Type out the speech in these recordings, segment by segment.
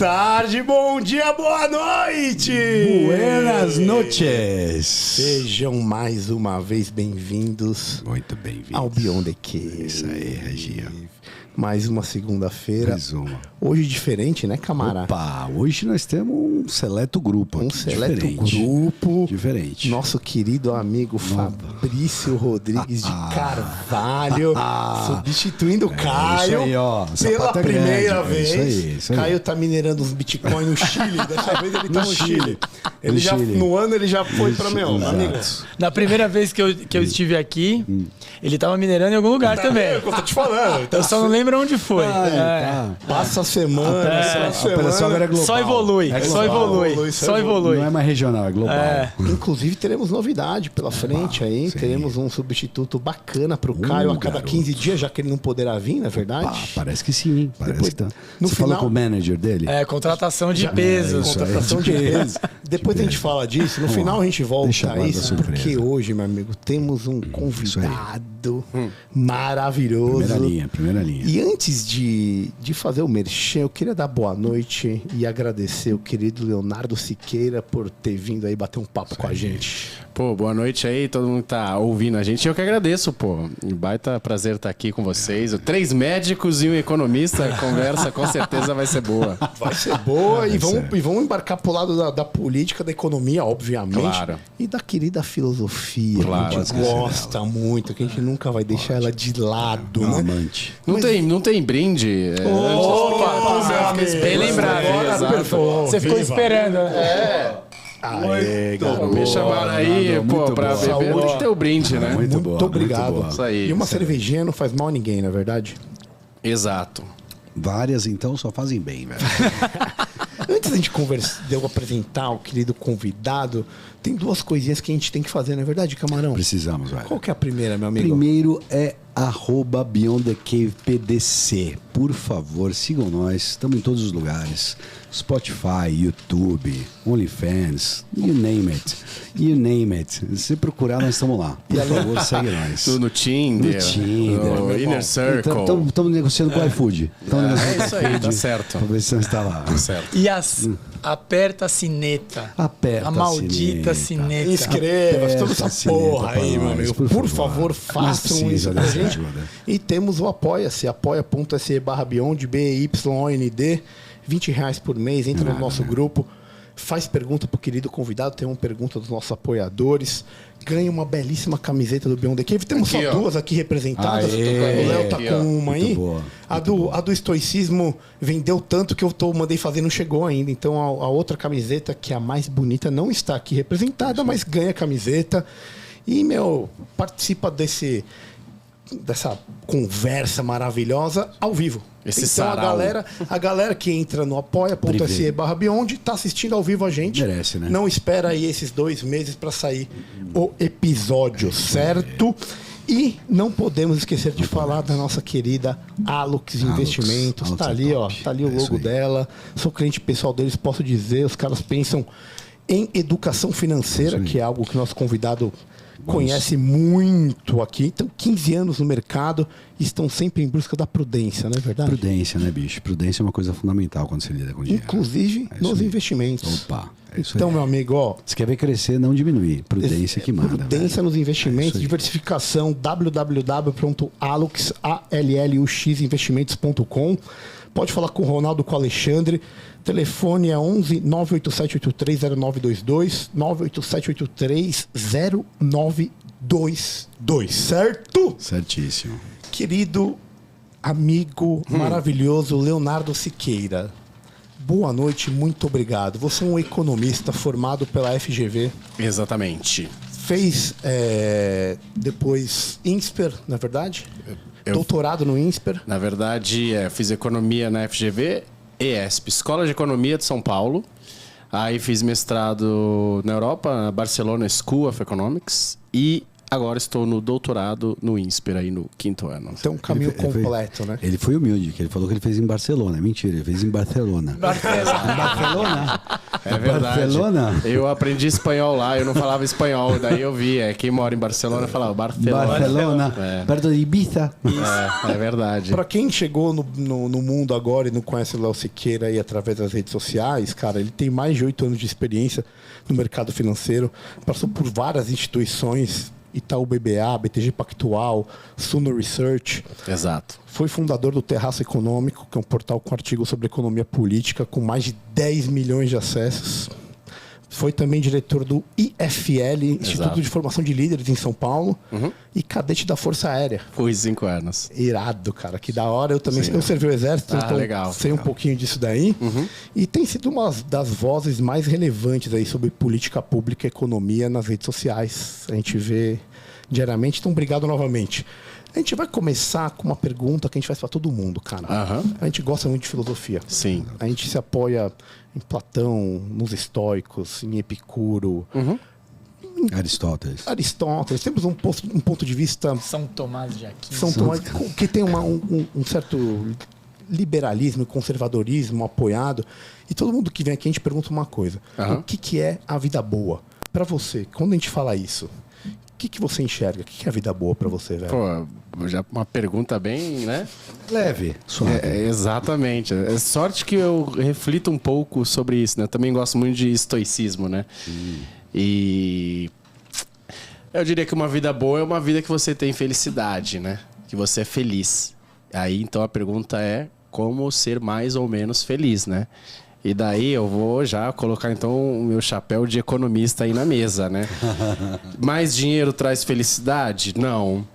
tarde, bom dia, boa noite! Buenas noches! Sejam mais uma vez bem-vindos. Muito bem-vindos ao Beyond the Cave. Isso aí, Regia. Mais uma segunda-feira. Mais uma. Hoje diferente, né, camarada? Opa, hoje nós temos um seleto grupo aqui. Um seleto diferente. grupo. Diferente. Nosso querido amigo Fabrício Rodrigues de Carvalho, substituindo o Caio. Isso aí, ó. Pela primeira vez. Isso aí. Caio tá minerando uns bitcoins no Chile. Dessa vez ele tá no Chile. Ele No já, Chile. no ano ele já foi pra meu amigo. Na primeira vez que eu estive aqui, ele tava minerando em algum lugar também. É o que eu tô te falando. Eu só não lembro onde foi. Tá. Passa a semana, A operação agora é global. Só evolui, É só global. evolui, só evolui. Não é mais regional, é global. Inclusive, teremos novidade pela frente aí. sim. Teremos um substituto bacana pro Caio a cada garoto. 15 dias, já que ele não poderá vir, na verdade. Ah, parece que sim, hein? Parece Depois, que tá. no Você final- falou com o manager dele? Contratação de peso. isso. Contratação de peso. Depois a gente fala disso. No final a gente volta deixa a guarda isso, a surpresa. porque hoje, meu amigo, temos um convidado maravilhoso. Primeira linha. E antes de fazer o merchan, eu queria dar boa noite e agradecer o querido Leonardo Siqueira por ter vindo aí bater um papo com a gente. Pô, boa noite aí, todo mundo que tá ouvindo a gente. Eu que agradeço, pô. Um baita prazer estar aqui com vocês. 3 médicos e um economista. A conversa com certeza vai ser boa. Vai ser boa e vamos embarcar pro lado da política, da economia, obviamente. Claro. E da querida filosofia, Claro. que a gente gosta muito, que a gente nunca vai deixar ela de lado, Meu né? amante. Não tem brinde? Bem lembrado. Você ficou esperando, né? Aê, garoto. Me chamaram aí, Muito pô, pra boa. beber. Tem que ter o brinde, né? Muito Muito boa, obrigado. muito boa. Isso aí. E uma cervejinha não faz mal a ninguém, não é verdade? Exato. Várias, então, só fazem bem, velho. Antes da gente de eu apresentar o querido convidado, tem 2 coisinhas que a gente tem que fazer, não é verdade, Camarão? Precisamos, velho. Qual que é a primeira, meu amigo? Primeiro é @BeyondTheCavePDC. Por favor, sigam nós. Estamos em todos os lugares. Spotify, YouTube, OnlyFans, you name it. You name it. Se procurar, nós estamos lá. Por favor, segue nós. No Tinder. No Tinder. No Inner Circle. Estamos negociando com o iFood. Estamos negociando É isso aí, tá certo. Pra ver se nós está lá. Tá certo. E aperta a sineta. Aperta a maldita sineta. Inscreva-se, toda essa Essa sineta porra pra aí, meu nós, amigo. por Por favor. favor, façam Nós isso precisa pra dessa gente. ajuda. E temos o Apoia-se, apoia.se/Beyond, BYOND, R$20 por mês, entra no nosso grupo, faz pergunta pro querido convidado, tem uma pergunta dos nossos apoiadores, ganha uma belíssima camiseta do Beyond the Cave. Temos Aqui, só ó. 2 aqui representadas. Aê, O Léo tá aqui, com ó. uma aí. Muito boa, A do estoicismo vendeu tanto que eu mandei fazer e não chegou ainda. Então a outra camiseta, que é a mais bonita, não está aqui representada, mas ganha a camiseta. E, participa dessa conversa maravilhosa ao vivo. Esse então sarau. a galera que entra no apoia.se/Beyond tá assistindo ao vivo a gente. Merece, né? Não espera aí esses 2 meses para sair o episódio, certo? E não podemos esquecer de falar da nossa querida Alux Investimentos. Alux Tá é ali, ó. top. Tá ali o É isso logo aí. dela. Sou cliente pessoal deles, posso dizer. Os caras pensam em educação financeira, Isso aí. que é algo que nosso convidado conhece muito aqui. Então, 15 anos no mercado e estão sempre em busca da prudência, não é verdade? Prudência, né, bicho? Prudência é uma coisa fundamental quando se lida com dinheiro. Inclusive É isso nos aí. investimentos. Opa, é isso Então, aí. meu amigo, ó, Se quer ver crescer, não diminuir. Prudência que manda. prudência velho. nos investimentos, É isso aí. diversificação, www.aluxinvestimentos.com. Pode falar com o Ronaldo, com o Alexandre. Telefone é 11 987830922, 987830922, certo? Certíssimo. Querido amigo maravilhoso Leonardo Siqueira, boa noite, muito obrigado. Você é um economista formado pela FGV, Exatamente. fez depois INSPER, na verdade? Eu- Doutorado no INSPER. Na verdade, fiz economia na FGV, ESP, Escola de Economia de São Paulo. Aí fiz mestrado na Europa, na Barcelona School of Economics. E agora estou no doutorado no INSPER, aí no 5º ano. Então, um caminho Ele foi- completo, né? Ele foi humilde, que ele falou que ele fez em Barcelona. Mentira, ele fez em Barcelona. Em Barcelona? É verdade. Barcelona? Eu aprendi espanhol lá, eu não falava espanhol, daí eu vi. Quem mora em Barcelona falava Barcelona, perto de Ibiza. É verdade. Pra quem chegou no mundo agora e não conhece o Léo Siqueira aí através das redes sociais, cara, ele tem mais de 8 anos de experiência no mercado financeiro, passou por várias instituições, Itaú BBA, BTG Pactual, Suno Research. Exato. Foi fundador do Terraço Econômico, que é um portal com artigos sobre economia política, com mais de 10 milhões de acessos. Foi também diretor do IFL, Instituto de Formação de Líderes em São Paulo, e cadete da Força Aérea. Fui 5 anos. Irado, cara. Que da hora. Eu servi o Exército, então legal, sei um pouquinho disso daí. E tem sido uma das vozes mais relevantes aí sobre política pública e economia nas redes sociais. A gente vê diariamente. Então, obrigado novamente. A gente vai começar com uma pergunta que a gente faz para todo mundo, cara. A gente gosta muito de filosofia. Sim. A gente se apoia em Platão, nos estoicos, em Epicuro. Aristóteles. Temos um ponto de vista... São Tomás de Aquino. São Tomás, que tem um certo liberalismo e conservadorismo apoiado. E todo mundo que vem aqui, a gente pergunta uma coisa. O que é a vida boa? Para você, quando a gente fala isso... O que você enxerga? O que é a vida boa pra você, velho? Pô, já uma pergunta bem, né? Leve, suave. Exatamente. É sorte que eu reflito um pouco sobre isso, né? Eu também gosto muito de estoicismo, né? E eu diria que uma vida boa é uma vida que você tem felicidade, né? Que você é feliz. Aí, então, a pergunta é como ser mais ou menos feliz, né? E daí eu vou já colocar então o meu chapéu de economista aí na mesa, né? Mais dinheiro traz felicidade? Não.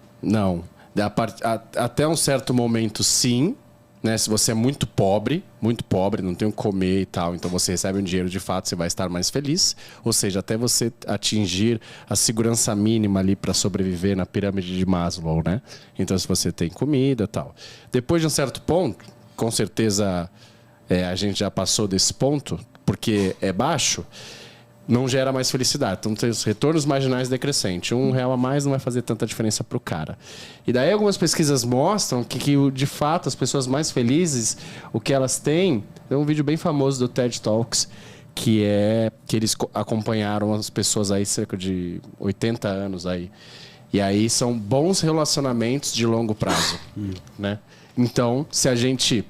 Até um certo momento, sim. Né? Se você é muito pobre, não tem o que comer e tal, então você recebe um dinheiro de fato, você vai estar mais feliz. Ou seja, até você atingir a segurança mínima ali para sobreviver na pirâmide de Maslow, né? Então, se você tem comida e tal. Depois de um certo ponto, com certeza... a gente já passou desse ponto, porque é baixo, não gera mais felicidade. Então tem os retornos marginais decrescentes. R$1 a mais não vai fazer tanta diferença para o cara. E daí algumas pesquisas mostram que de fato as pessoas mais felizes, o que elas têm... Tem um vídeo bem famoso do TED Talks, que eles acompanharam as pessoas aí cerca de 80 anos aí. E aí são bons relacionamentos de longo prazo. Né? Então, se a gente...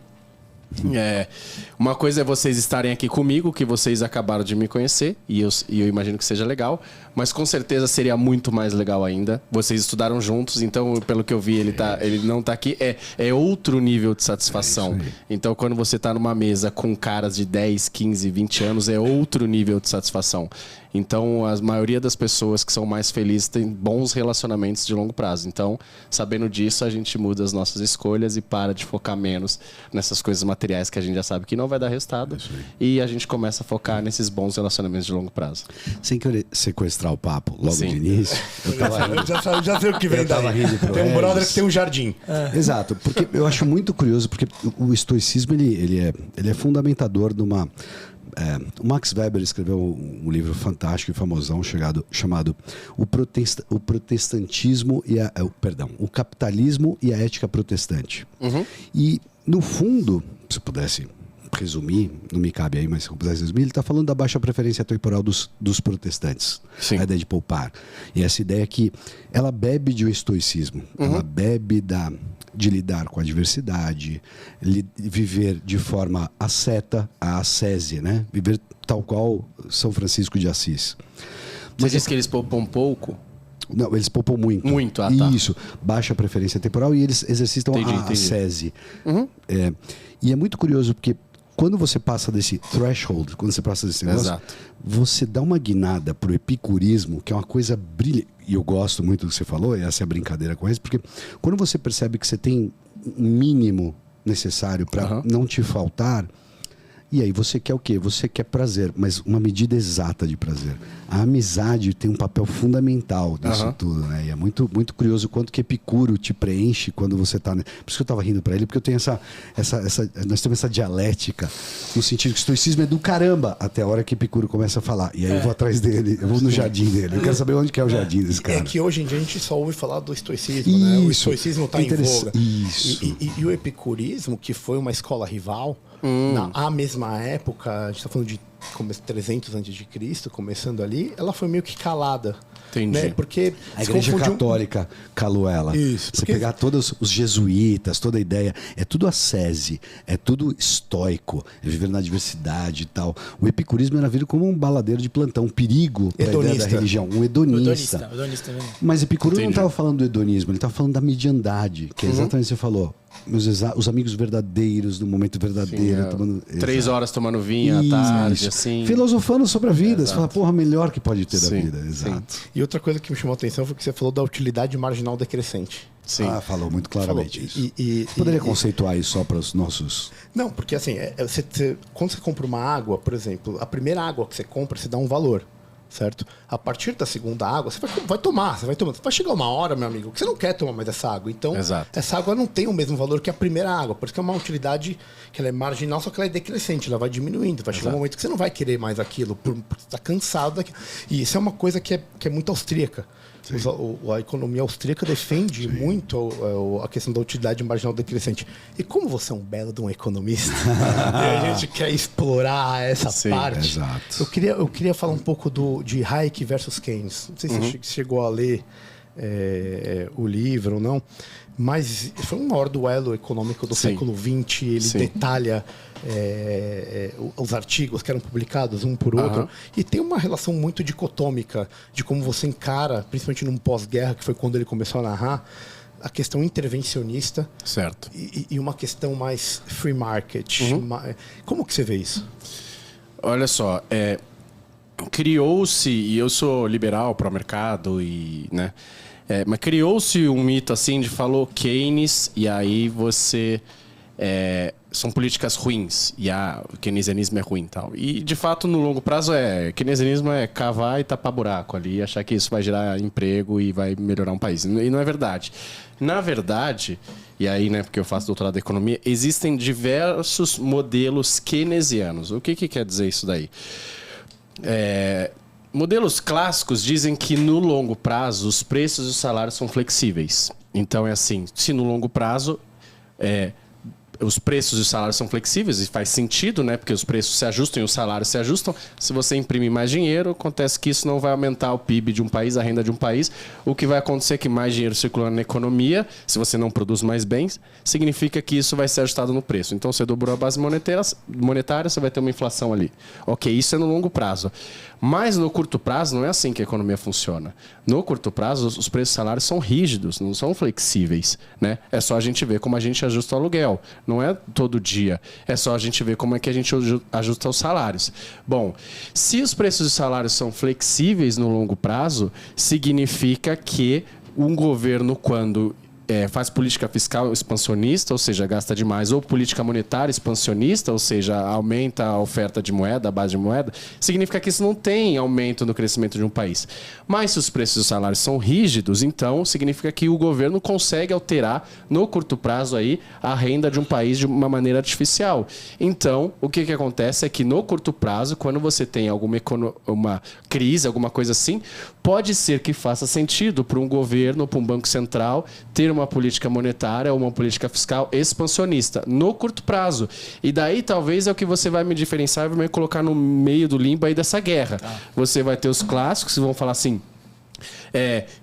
uma coisa é vocês estarem aqui comigo, que vocês acabaram de me conhecer, e eu imagino que seja legal, mas com certeza seria muito mais legal ainda. Vocês estudaram juntos, então pelo que eu vi ele não tá aqui, é outro nível de satisfação. Então quando você tá numa mesa com caras de 10, 15, 20 anos, é outro nível de satisfação. Então a maioria das pessoas que são mais felizes tem bons relacionamentos de longo prazo. Então, sabendo disso, a gente muda as nossas escolhas e para de focar menos nessas coisas materiais que a gente já sabe que não vai dar resultado. E a gente começa a focar nesses bons relacionamentos de longo prazo. Sem querer sequestrar o papo logo de início. Já sei o que vem daí. Tem um brother que tem um jardim. Exato, porque eu acho muito curioso, porque o estoicismo ele é fundamentador de uma... o Max Weber escreveu um livro fantástico e famosão chamado O Protestantismo e o Capitalismo e a Ética Protestante. E, no fundo, se eu pudesse resumir, não me cabe aí, mas se eu pudesse resumir, ele está falando da baixa preferência temporal dos protestantes. Sim. A ideia de poupar. E essa ideia que ela bebe de um estoicismo. Ela bebe de lidar com a adversidade, viver de forma asceta, a ascese, né? Viver tal qual São Francisco de Assis. Você disse que eles poupam pouco? Não, eles poupam muito. Muito, tá. Isso, baixa preferência temporal e eles exercitam a ascese. E é muito curioso porque quando você passa desse threshold, quando você passa desse negócio, você dá uma guinada pro epicurismo, que é uma coisa brilhante. E eu gosto muito do que você falou, e essa é a brincadeira com isso, porque quando você percebe que você tem um mínimo necessário para não te faltar, e aí você quer o quê? Você quer prazer, mas uma medida exata de prazer. A amizade tem um papel fundamental nisso tudo, né? E é muito, muito curioso o quanto que Epicuro te preenche quando você está... Por isso que eu estava rindo para ele, porque eu tenho nós temos essa dialética, no sentido que o estoicismo é do caramba, até a hora que Epicuro começa a falar. E aí eu vou atrás dele, eu vou no jardim dele. Eu quero saber onde que é o jardim desse cara. É que hoje em dia a gente só ouve falar do estoicismo, né? O estoicismo está em voga. Isso. E o epicurismo, que foi uma escola rival, à mesma época, a gente está falando de 300 a.C., começando ali, ela foi meio que calada. Entendi. Né? Porque a Igreja Católica calou ela. Isso. Você pegar todos os jesuítas, toda a ideia, é tudo ascese, é tudo estoico, é viver na diversidade e tal. O epicurismo era visto como um baladeiro de plantão, um perigo para a ideia da religião, um hedonista. Hedonista mesmo. Mas Epicuro não estava falando do hedonismo, ele estava falando da mediandade, que é exatamente o que você falou. Os amigos verdadeiros, no momento verdadeiro. Sim, tomando... 3 horas tomando vinho à tarde, assim. Filosofando sobre a vida. Você fala, porra, melhor que pode ter da Sim, vida. Exato. E outra coisa que me chamou a atenção foi que você falou da utilidade marginal decrescente. Sim. Falou muito claramente Falou. isso. Poderia conceituar isso só para os nossos... Não, porque assim, quando você compra uma água, por exemplo, a primeira água que você compra, você dá um valor. Certo? A partir da segunda água, você vai tomar. Vai chegar uma hora, meu amigo, que você não quer tomar mais essa água. Então, essa água não tem o mesmo valor que a primeira água. Por isso que é uma utilidade que ela é marginal, só que ela é decrescente. Ela vai diminuindo. Vai chegar um momento que você não vai querer mais aquilo, porque você está cansado daquilo. E isso é uma coisa que é muito austríaca. A economia austríaca defende muito a questão da utilidade marginal decrescente. E como você é um belo de um economista, e a gente quer explorar essa parte, exato. eu queria falar um pouco de Hayek versus Keynes. Não sei se você chegou a ler o livro ou não, mas foi um maior duelo econômico do século XX. Ele detalha os artigos que eram publicados um por outro. E tem uma relação muito dicotômica de como você encara, principalmente num pós-guerra, que foi quando ele começou a narrar, a questão intervencionista. Certo. E uma questão mais free market. Como que você vê isso? Olha só, criou-se, e eu sou liberal, pró-mercado, né? Mas criou-se um mito assim de falou Keynes, e aí você... são políticas ruins, e o keynesianismo é ruim e tal. E, de fato, no longo prazo, keynesianismo é cavar e tapar buraco ali, e achar que isso vai gerar emprego e vai melhorar um país. E não é verdade. Na verdade, e aí, né, porque eu faço doutorado em economia, existem diversos modelos keynesianos. O que quer dizer isso daí? Modelos clássicos dizem que no longo prazo os preços e os salários são flexíveis. Então é assim, se no longo prazo os preços e os salários são flexíveis, e faz sentido, né? Porque os preços se ajustam e os salários se ajustam. Se você imprimir mais dinheiro, acontece que isso não vai aumentar o PIB de um país, a renda de um país. O que vai acontecer é que mais dinheiro circulando na economia, se você não produz mais bens, significa que isso vai ser ajustado no preço. Então, você dobrou a base monetária, você vai ter uma inflação ali. Ok, isso é no longo prazo. Mas no curto prazo não é assim que a economia funciona. No curto prazo, os preços e salários são rígidos, não são flexíveis, né? É só a gente ver como a gente ajusta o aluguel. Não é todo dia. É só a gente ver como é que a gente ajusta os salários. Bom, se os preços e salários são flexíveis no longo prazo, significa que um governo, quando faz política fiscal expansionista, ou seja, gasta demais, ou política monetária expansionista, ou seja, aumenta a oferta de moeda, a base de moeda, significa que isso não tem aumento no crescimento de um país. Mas se os preços e os salários são rígidos, então significa que o governo consegue alterar no curto prazo aí a renda de um país de uma maneira artificial. Então, o que acontece é que no curto prazo, quando você tem uma crise, alguma coisa assim, pode ser que faça sentido para um governo, para um banco central, ter uma política monetária ou uma política fiscal expansionista no curto prazo. E daí talvez é o que você vai me diferenciar e vai me colocar no meio do limbo aí dessa guerra. Você vai ter os clássicos que vão falar assim: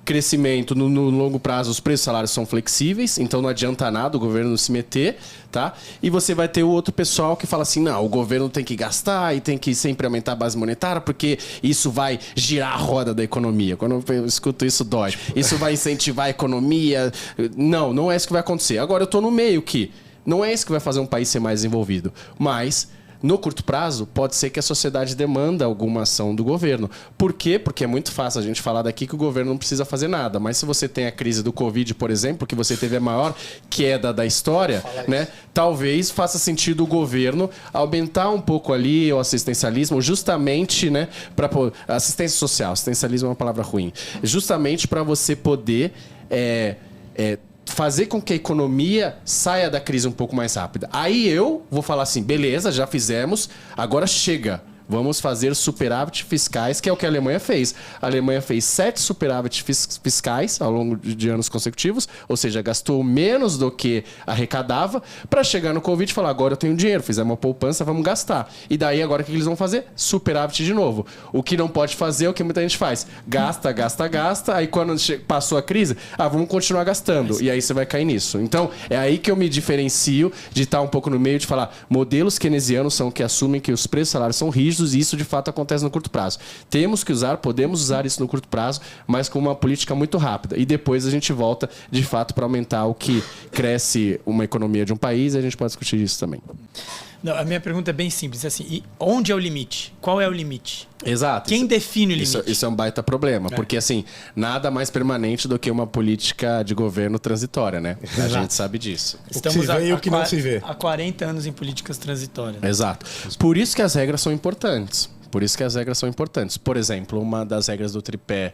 crescimento no longo prazo, os preços e salários são flexíveis, então não adianta nada o governo se meter, tá? E você vai ter o outro pessoal que fala assim: não, o governo tem que gastar e tem que sempre aumentar a base monetária porque isso vai girar a roda da economia. Quando eu escuto isso, dói. Isso vai incentivar a economia. Não é isso que vai acontecer. Agora eu tô no meio que não é isso que vai fazer um país ser mais desenvolvido, mas no curto prazo, pode ser que a sociedade demanda alguma ação do governo. Por quê? Porque é muito fácil a gente falar daqui que o governo não precisa fazer nada. Mas se você tem a crise do Covid, por exemplo, que você teve a maior queda da história, né? Talvez faça sentido o governo aumentar um pouco ali o assistencialismo, justamente, né? Para assistência social. Assistencialismo é uma palavra ruim. Justamente para você poder fazer com que a economia saia da crise um pouco mais rápida. Aí eu vou falar assim: beleza, já fizemos, agora chega. Vamos fazer superávit fiscais, que é o que a Alemanha fez. A Alemanha fez 7 superávit fiscais ao longo de anos consecutivos, ou seja, gastou menos do que arrecadava, para chegar no Covid e falar, agora eu tenho dinheiro, fizemos uma poupança, vamos gastar. E daí agora o que eles vão fazer? Superávit de novo. O que não pode fazer é o que muita gente faz. Gasta, aí quando passou a crise, vamos continuar gastando. E aí você vai cair nisso. Então, é aí que eu me diferencio de estar um pouco no meio de falar, modelos keynesianos são que assumem que os preços salários são rígidos e isso de fato acontece no curto prazo. Podemos usar isso no curto prazo, mas com uma política muito rápida. E depois a gente volta de fato para aumentar o que cresce uma economia de um país e a gente pode discutir isso também. Não, a minha pergunta é bem simples, assim, e onde é o limite? Qual é o limite? Exato. Quem define o limite? Isso é um baita problema, porque assim, nada mais permanente do que uma política de governo transitória, né? A gente sabe disso. Estamos o que se vê e o que não se vê. Há 40 anos em políticas transitórias. Exato. Por isso que as regras são importantes. Por exemplo, uma das regras do tripé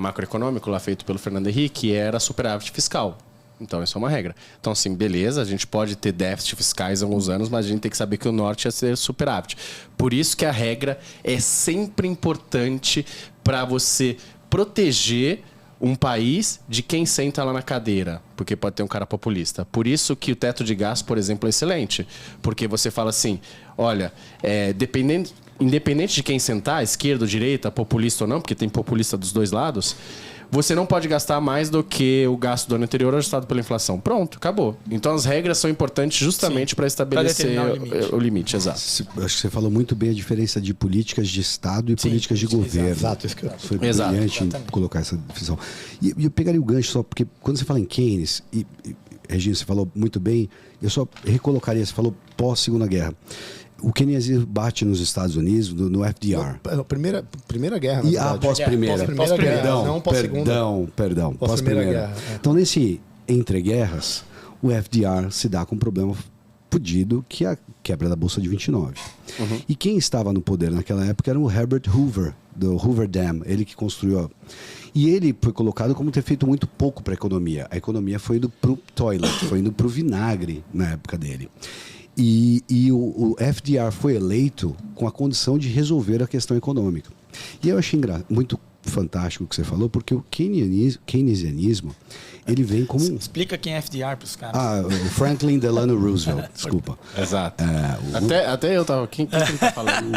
macroeconômico lá feito pelo Fernando Henrique era superávit fiscal. Então, isso é uma regra. Então, assim, beleza, a gente pode ter déficit fiscais há alguns anos, mas a gente tem que saber que o norte é ser superávit. Por isso que a regra é sempre importante para você proteger um país de quem senta lá na cadeira, porque pode ter um cara populista. Por isso que o teto de gasto, por exemplo, é excelente. Porque você fala assim, olha, independente de quem sentar, esquerda ou direita, populista ou não, porque tem populista dos dois lados, você não pode gastar mais do que o gasto do ano anterior ajustado pela inflação. Pronto, acabou. Então as regras são importantes justamente para estabelecer o limite. Exato. Acho que você falou muito bem a diferença de políticas de Estado e políticas de governo. Exato, isso que eu... Foi brilhante em colocar essa definição. E eu pegaria o gancho só, porque quando você fala em Keynes, e Regina, você falou muito bem, eu só recolocaria, você falou pós-Segunda Guerra. O keynesianismo bate nos Estados Unidos, no FDR. Primeira guerra, na verdade. Pós-primeira. Perdão. Pós-primeira. Então, nesse entre guerras, o FDR se dá com um problema fodido, que é a quebra da Bolsa de 29. Uhum. E quem estava no poder naquela época era o Herbert Hoover, do Hoover Dam, ele que construiu. E ele foi colocado como ter feito muito pouco para a economia. A economia foi indo para o toilet, foi indo para o vinagre na época dele. E o FDR foi eleito com a condição de resolver a questão econômica. E eu achei muito fantástico o que você falou, porque o keynesianismo, ele vem como... Explica quem é FDR para os caras. O Franklin Delano Roosevelt, desculpa. Exato. Até eu estava... Quem ele está falando?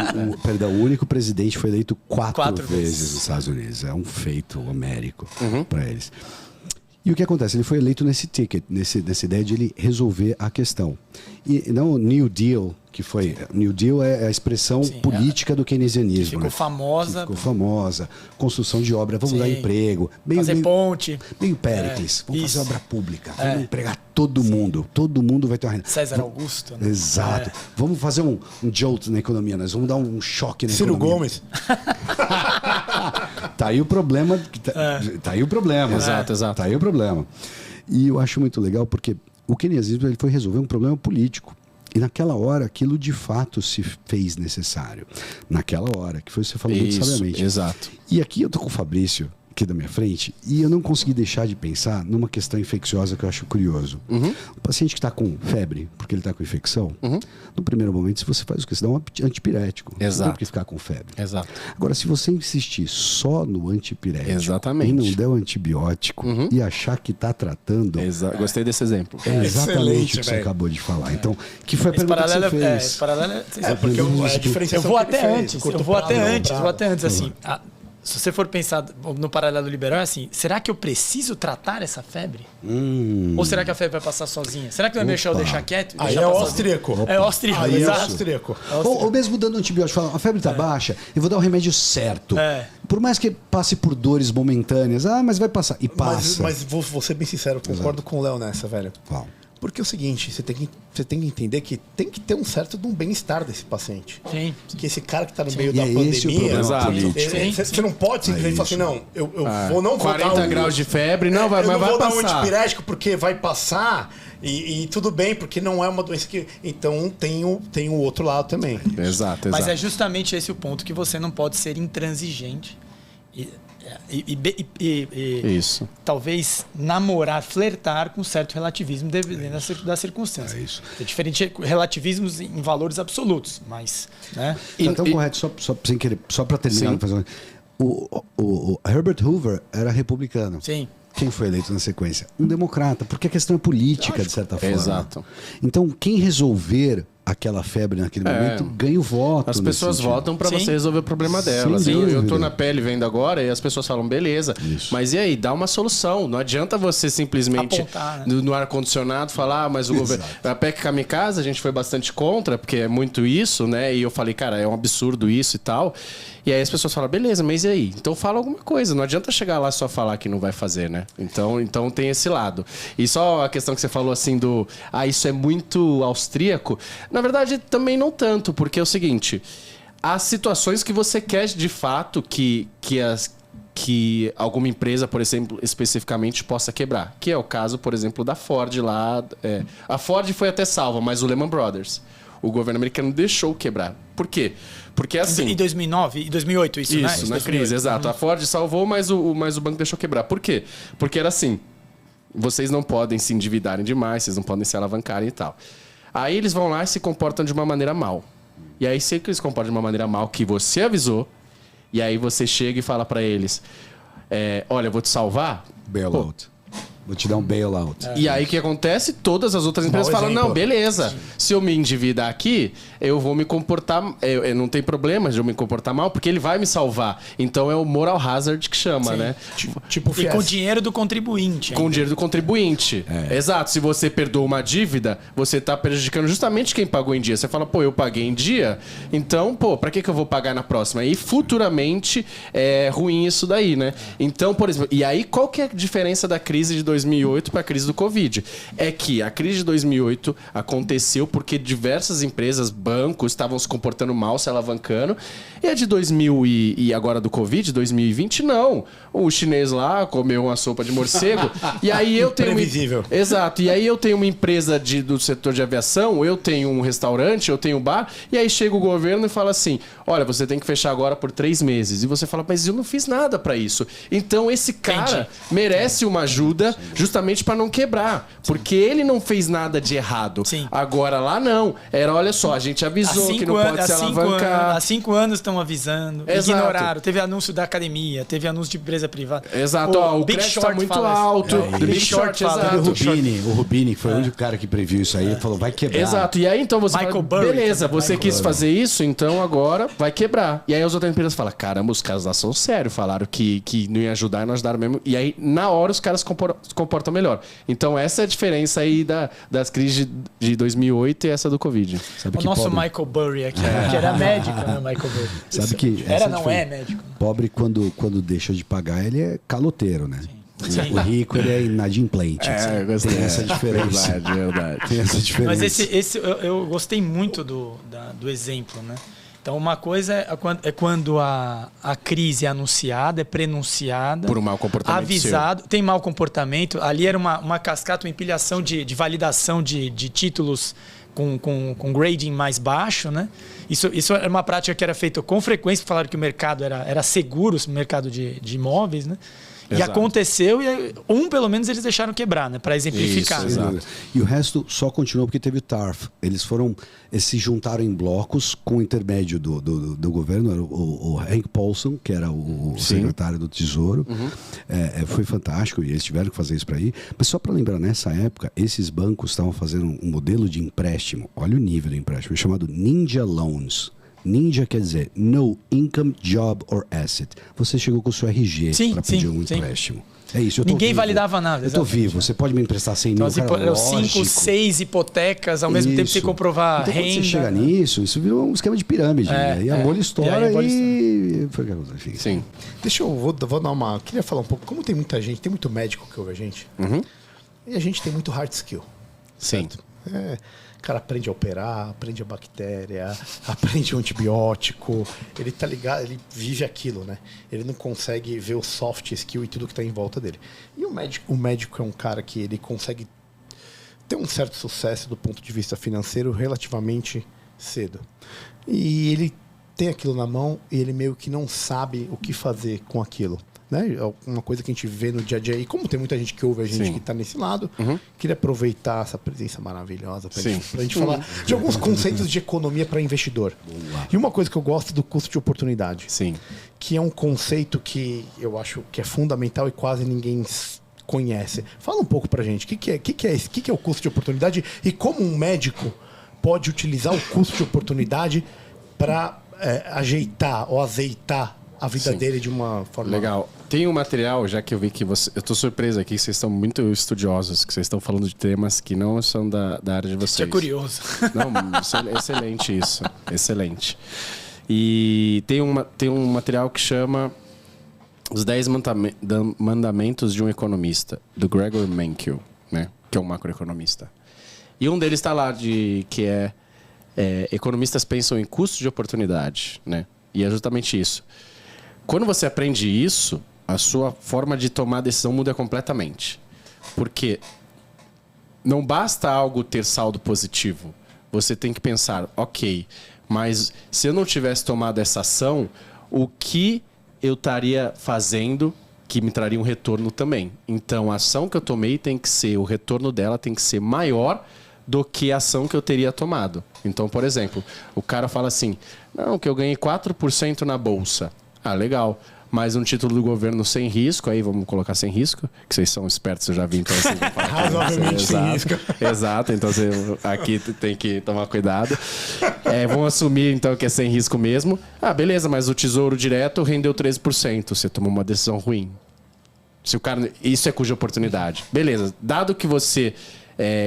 O único presidente foi eleito quatro vezes nos Estados Unidos. É um feito homérico para eles. E o que acontece? Ele foi eleito nesse ticket, nessa ideia de ele resolver a questão. E não o New Deal, que foi... New Deal é a expressão política do keynesianismo. Que ficou famosa. Construção de obra, vamos dar emprego. Fazer ponte. Meio Péricles. Vamos fazer obra pública. Vamos empregar todo mundo. Todo mundo vai ter uma renda. César Augusto. Né? Exato. Vamos fazer um jolt na economia. Nós vamos dar um choque na Ciro economia. Gomes. Tá aí o problema. Tá aí o problema. Exato. Tá aí o problema. E eu acho muito legal porque o keynesianismo ele foi resolver um problema político. E naquela hora, aquilo de fato se fez necessário. Naquela hora, que foi o que você falou muito sabiamente. Exato. E aqui eu tô com o Fabrício, aqui da minha frente, e eu não consegui deixar de pensar numa questão infecciosa que eu acho curioso. O paciente que está com febre, porque ele está com infecção, no primeiro momento, se você faz o que? Você dá um antipirético. Exato. Não tem que ficar com febre. Exato. Agora, se você insistir só no antipirético Exatamente. e não der o antibiótico e achar que está tratando... Gostei desse exemplo. É exatamente o que você acabou de falar. Então, que foi a pergunta que você fez. Esse paralelo é... porque a diferenciação eu vou até antes, assim... Se você for pensar no paralelo liberal, é assim, será que eu preciso tratar essa febre? Ou será que a febre vai passar sozinha? Será que vai deixar quieto? Aí é austríaco. É austríaco, aí exato. É austríaco. Ou mesmo dando antibiótico, falando, a febre está baixa, eu vou dar o remédio certo. Por mais que passe por dores momentâneas, mas vai passar. E passa. Mas vou ser bem sincero, eu concordo com o Léo nessa, velho. Qual? Porque é o seguinte, você tem que entender que tem que ter um certo de um bem-estar desse paciente. Sim. Que esse cara que está no meio da esse pandemia... Exato. Você não pode simplesmente falar assim, não, eu vou 40 graus de febre, não, vai passar. Eu não vou dar um antipirético porque vai passar e tudo bem, porque não é uma doença que... Então tem o outro lado também. Exato. Mas é justamente esse o ponto, que você não pode ser intransigente. Isso. Talvez namorar, flertar com certo relativismo dependendo das circunstâncias. É isso. É diferente relativismos em valores absolutos, mas... Né? Tá tão correto, sem querer, só para terminar. O Herbert Hoover era republicano. Sim. Quem foi eleito na sequência? Um democrata, porque a questão é política, de certa forma. Exato. Então, quem resolver aquela febre naquele momento ganha o voto. As pessoas votam para você resolver o problema delas. Eu tô na pele vendo agora e as pessoas falam, beleza. Isso. Mas e aí? Dá uma solução. Não adianta você simplesmente apontar, no ar-condicionado falar, mas o governo... A PEC Kamikaze a gente foi bastante contra, porque é muito isso, né? E eu falei, cara, é um absurdo isso e tal. E aí as pessoas falam, beleza, mas e aí? Então fala alguma coisa. Não adianta chegar lá e só falar que não vai fazer, né? Então tem esse lado. E só a questão que você falou assim do... isso é muito austríaco. Na verdade, também não tanto, porque é o seguinte... Há situações que você quer, de fato, que alguma empresa, por exemplo, especificamente possa quebrar. Que é o caso, por exemplo, da Ford lá. A Ford foi até salva, mas o Lehman Brothers, o governo americano deixou quebrar. Por quê? Porque assim... Em 2009 e 2008, isso, né? Isso, na crise, exato. A Ford salvou, mas o banco deixou quebrar. Por quê? Porque era assim, vocês não podem se endividarem demais, vocês não podem se alavancarem e tal. Aí eles vão lá e se comportam de uma maneira mal. E aí, se eles se comportam de uma maneira mal que você avisou, e aí você chega e fala pra eles, olha, eu vou te salvar. Bailout. Vou te dar um bailout. E aí o que acontece? Todas as outras empresas falam, não, beleza. Se eu me endividar aqui, eu vou me comportar... não tem problema de eu me comportar mal, porque ele vai me salvar. Então é o moral hazard que chama, né? Tipo e com o dinheiro do contribuinte. Com o dinheiro do contribuinte. Exato. Se você perdoa uma dívida, você tá prejudicando justamente quem pagou em dia. Você fala, eu paguei em dia, então, pra que eu vou pagar na próxima? E futuramente é ruim isso daí, né? Então, por exemplo... E aí, qual que é a diferença da crise de 2008 para a crise do Covid? É que a crise de 2008 aconteceu porque diversas empresas, bancos, estavam se comportando mal, se alavancando. E a de 2000 e agora do Covid, 2020, não. O chinês lá comeu uma sopa de morcego. E aí eu tenho... Previsível. Exato. E aí eu tenho uma empresa do setor de aviação, eu tenho um restaurante, eu tenho um bar. E aí chega o governo e fala assim, olha, você tem que fechar agora por 3 meses. E você fala, mas eu não fiz nada para isso. Então esse cara merece uma ajuda justamente para não quebrar. Porque ele não fez nada de errado. Sim. Agora lá não. Olha só, a gente avisou que não pode se alavancar. Há 5 anos estão avisando. Exato. Ignoraram. Teve anúncio da academia, teve anúncio de empresa privada. Exato. O Big crédito Short tá muito fala alto. The Big Short fala. O Rubini, que foi o único cara que previu isso aí, falou, vai quebrar. Exato. E aí então você Michael fala, Burry beleza, também. você quis fazer isso, então agora vai quebrar. E aí as outras empresas falam, caramba, os caras lá são sérios, falaram que não ia ajudar e não ajudaram mesmo. E aí, na hora, os caras se comportam melhor. Então essa é a diferença aí das crises de 2008 e essa do Covid. Sabe o nosso pobre... Michael Burry aqui, que era médico, né, Michael Burry. Sabe que é médico. Pobre, quando deixa de pagar, ele é caloteiro, né? Sim. O rico, ele é inadimplente. Eu gostei. Tem essa diferença. Verdade. Tem essa diferença. Mas esse eu gostei muito do exemplo, né? Então, uma coisa é quando a crise é anunciada, é prenunciada. Por um mau comportamento. Avisado. Tem mau comportamento. Ali era uma cascata, uma empilhação de validação de títulos com grading mais baixo, né? Isso era uma prática que era feita com frequência. Falaram que o mercado era seguro, o mercado de imóveis, né? E Exato. aconteceu e pelo menos eles deixaram quebrar, né? Para exemplificar. Isso, exato. E o resto só continuou porque teve o TARF. Eles se juntaram em blocos com o intermédio do governo. Era o Hank Paulson, que era o secretário do Tesouro. Foi fantástico e eles tiveram que fazer isso para ir. Mas só para lembrar, nessa época, esses bancos estavam fazendo um modelo de empréstimo. Olha o nível do empréstimo, chamado Ninja Loans. Ninja quer dizer No Income, Job or Asset. Você chegou com o seu RG para pedir um empréstimo. É isso, Ninguém validava nada. Eu estou vivo, você pode me emprestar 100 mil. Então, 5, 6 hipotecas, ao mesmo tempo você comprovar então, renda. Quando você chega nisso, isso virou um esquema de pirâmide. E a bolha estoura e... Enfim. Sim. Deixa eu vou dar uma... Queria falar um pouco, como tem muita gente, tem muito médico que ouve a gente, e a gente tem muito hard skill. Sim. O cara aprende a operar, aprende a bactéria, aprende o antibiótico, ele tá ligado, ele vive aquilo, né? Ele não consegue ver o soft skill e tudo que está em volta dele. E o médico é um cara que ele consegue ter um certo sucesso do ponto de vista financeiro relativamente cedo. E ele tem aquilo na mão e ele meio que não sabe o que fazer com aquilo. né? Uma coisa que a gente vê no dia a dia. E como tem muita gente que ouve a gente que está nesse lado, queria aproveitar essa presença maravilhosa para a gente falar de alguns conceitos de economia para investidor. Boa. E uma coisa que eu gosto do custo de oportunidade. Sim. Que é um conceito que eu acho que é fundamental e quase ninguém conhece. Fala um pouco pra gente, o que é o custo de oportunidade e como um médico pode utilizar o custo de oportunidade para ajeitar ou azeitar a vida dele de uma forma... Legal. Tem um material, já que eu vi que você... Eu tô surpreso aqui, vocês estão muito estudiosos, que vocês estão falando de temas que não são da área de vocês. Você é curioso. Não, excelente isso. Excelente. E tem um material que chama... Os 10 mandamentos de um economista, do Gregor Menkel, né? Que é um macroeconomista. E um deles está lá, que é economistas pensam em custo de oportunidade, né? E é justamente isso. Quando você aprende isso, a sua forma de tomar decisão muda completamente. Porque não basta algo ter saldo positivo. Você tem que pensar, ok, mas se eu não tivesse tomado essa ação, o que eu estaria fazendo que me traria um retorno também. Então, a ação que eu tomei o retorno dela tem que ser maior do que a ação que eu teria tomado. Então, por exemplo, o cara fala assim, não, que eu ganhei 4% na bolsa. Ah, legal. Mas um título do governo sem risco, aí vamos colocar sem risco, que vocês são espertos, eu já vi, então vocês vão falar. Razoavelmente sem risco. Exato, então você aqui tem que tomar cuidado. Vamos assumir então que é sem risco mesmo. Ah, beleza, mas o Tesouro Direto rendeu 13%. Você tomou uma decisão ruim. Se o cara, isso é cuja oportunidade. Beleza, dado que você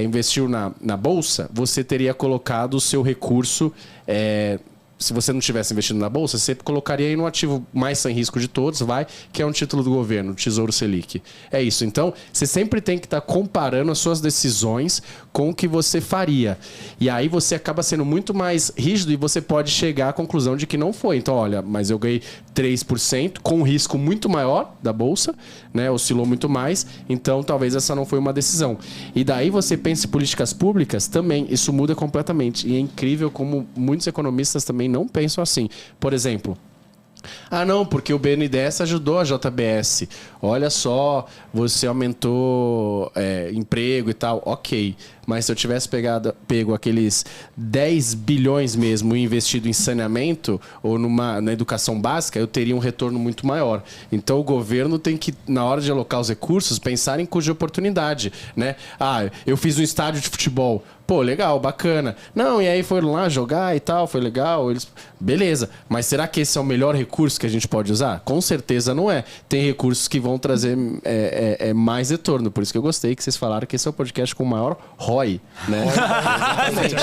investiu na bolsa, você teria colocado o seu recurso... se você não tivesse investido na bolsa, você colocaria aí no ativo mais sem risco de todos, que é um título do governo, o Tesouro Selic. É isso. Então, você sempre tem que estar comparando as suas decisões com o que você faria. E aí você acaba sendo muito mais rígido e você pode chegar à conclusão de que não foi. Então, olha, mas eu ganhei 3% com um risco muito maior da bolsa, né? Oscilou muito mais, então talvez essa não foi uma decisão. E daí você pensa em políticas públicas, também isso muda completamente. E é incrível como muitos economistas também não pensam assim. Por exemplo, não, porque o BNDES ajudou a JBS. Olha só, você aumentou emprego e tal. Ok, mas se eu tivesse pego aqueles 10 bilhões mesmo e investido em saneamento ou na educação básica, eu teria um retorno muito maior. Então o governo tem que, na hora de alocar os recursos, pensar em cuja oportunidade, né? Eu fiz um estádio de futebol. Pô, legal, bacana. Não, e aí foram lá jogar e tal, foi legal. Beleza, mas será que esse é o melhor recurso que a gente pode usar? Com certeza não é. Tem recursos que vão trazer mais retorno. Por isso que eu gostei que vocês falaram que esse é o podcast com o maior ROI, né? Exatamente.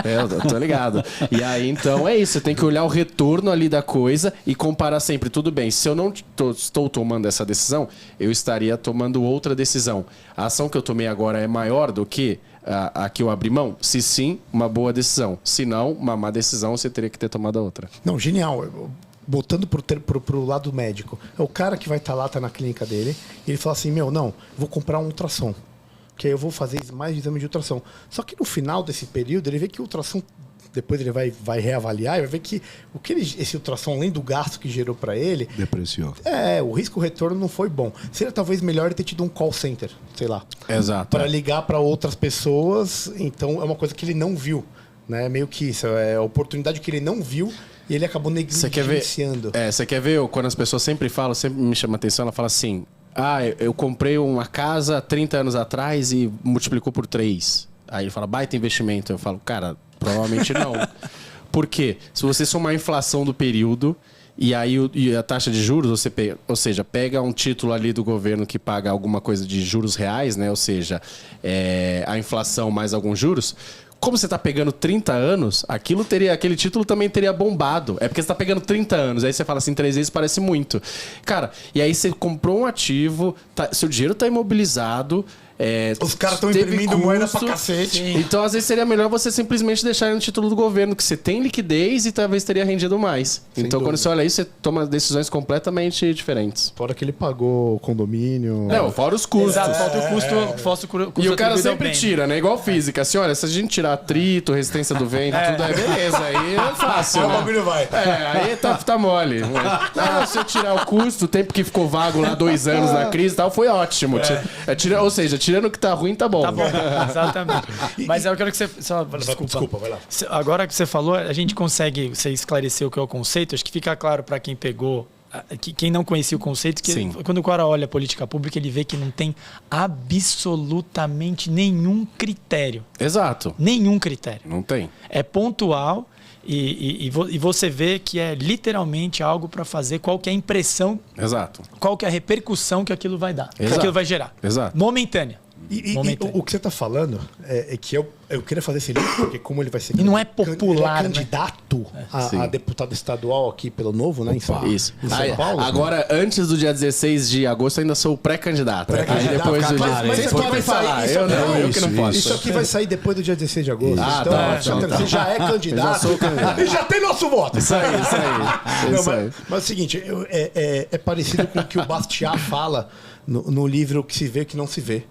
Eu tô ligado. E aí, então, é isso. Você tem que olhar o retorno ali da coisa e comparar sempre. Tudo bem, se eu não estou tomando essa decisão, eu estaria tomando outra decisão. A ação que eu tomei agora é maior do que a que eu abri mão? Se sim, uma boa decisão. Se não, uma má decisão, você teria que ter tomado a outra. Não, genial. Botando pro lado médico. É o cara que vai estar lá, tá na clínica dele, e ele fala assim, vou comprar um ultrassom. Que aí eu vou fazer mais exame de ultrassom. Só que no final desse período, ele vê que o ultrassom, depois ele vai reavaliar e vai ver que esse ultrassom, além do gasto que gerou para ele... Depreciou. O risco-retorno não foi bom. Seria talvez melhor ele ter tido um call center, sei lá. Exato. Para ligar para outras pessoas. Então, é uma coisa que ele não viu. Né? Meio que isso. É a oportunidade que ele não viu e ele acabou negligenciando. Você quer ver quando as pessoas sempre me chama a atenção, ela fala assim, eu comprei uma casa 30 anos atrás e multiplicou por 3. Aí ele fala, baita investimento. Eu falo, cara... Provavelmente não. Por quê? Se você somar a inflação do período e aí a taxa de juros, você pega um título ali do governo que paga alguma coisa de juros reais, né? Ou seja, a inflação mais alguns juros. Como você está pegando 30 anos, aquele título também teria bombado. É porque você está pegando 30 anos. Aí você fala assim, 3 vezes parece muito. Cara, e aí você comprou um ativo, seu dinheiro está imobilizado... Os caras estão imprimindo moeda pra cacete. Sim. Então, às vezes, seria melhor você simplesmente deixar no título do governo, que você tem liquidez e talvez teria rendido mais. Sem então, dúvida. quando você olha isso, você toma decisões completamente diferentes. Fora que ele pagou condomínio. Não, fora os custos. Exato, falta o custo E o cara atribuído ao sempre bem. tira, né? Igual física. Assim, olha, se a gente tirar atrito, resistência do vento, tudo aí, beleza. Aí é fácil, Aí o né? bagulho vai. Aí tá mole. Não, se eu tirar o custo, o tempo que ficou vago lá 2 anos na crise e tal, foi ótimo. Ou seja, tirando o que tá ruim, tá bom. Tá bom, exatamente. Mas eu quero que você... Desculpa, vai lá. Agora que você falou, a gente consegue... Você esclareceu o que é o conceito. Acho que fica claro para quem pegou... Quem não conhecia o conceito, que Sim. quando o cara olha a política pública, ele vê que não tem absolutamente nenhum critério. Exato. Nenhum critério. Não tem. É pontual e você vê que é literalmente algo para fazer qual que é a impressão, Exato. qual que é a repercussão que aquilo vai dar, que Exato. aquilo vai gerar. Exato. Momentânea. E Momentânea. o que você tá falando é que eu queria fazer esse livro, porque como ele vai ser... E não é popular, ele é candidato Sim. a deputado estadual aqui pelo Novo, né? Em São, Isso. em São Aí, Paulo. agora, antes do dia 16 de agosto, eu ainda sou pré-candidato. Aí depois do Mas dia... isso podem falar. Eu não, eu que não posso. Isso aqui vai sair depois do dia 16 de agosto. Ah, então, tá, já- tá. você já é candidato. Eu já sou candidato. E já tem nosso voto. Isso aí. Não, Isso aí. mas é o seguinte, é parecido com o que o Bastiat fala no livro Que Se Vê Que Não Se Vê.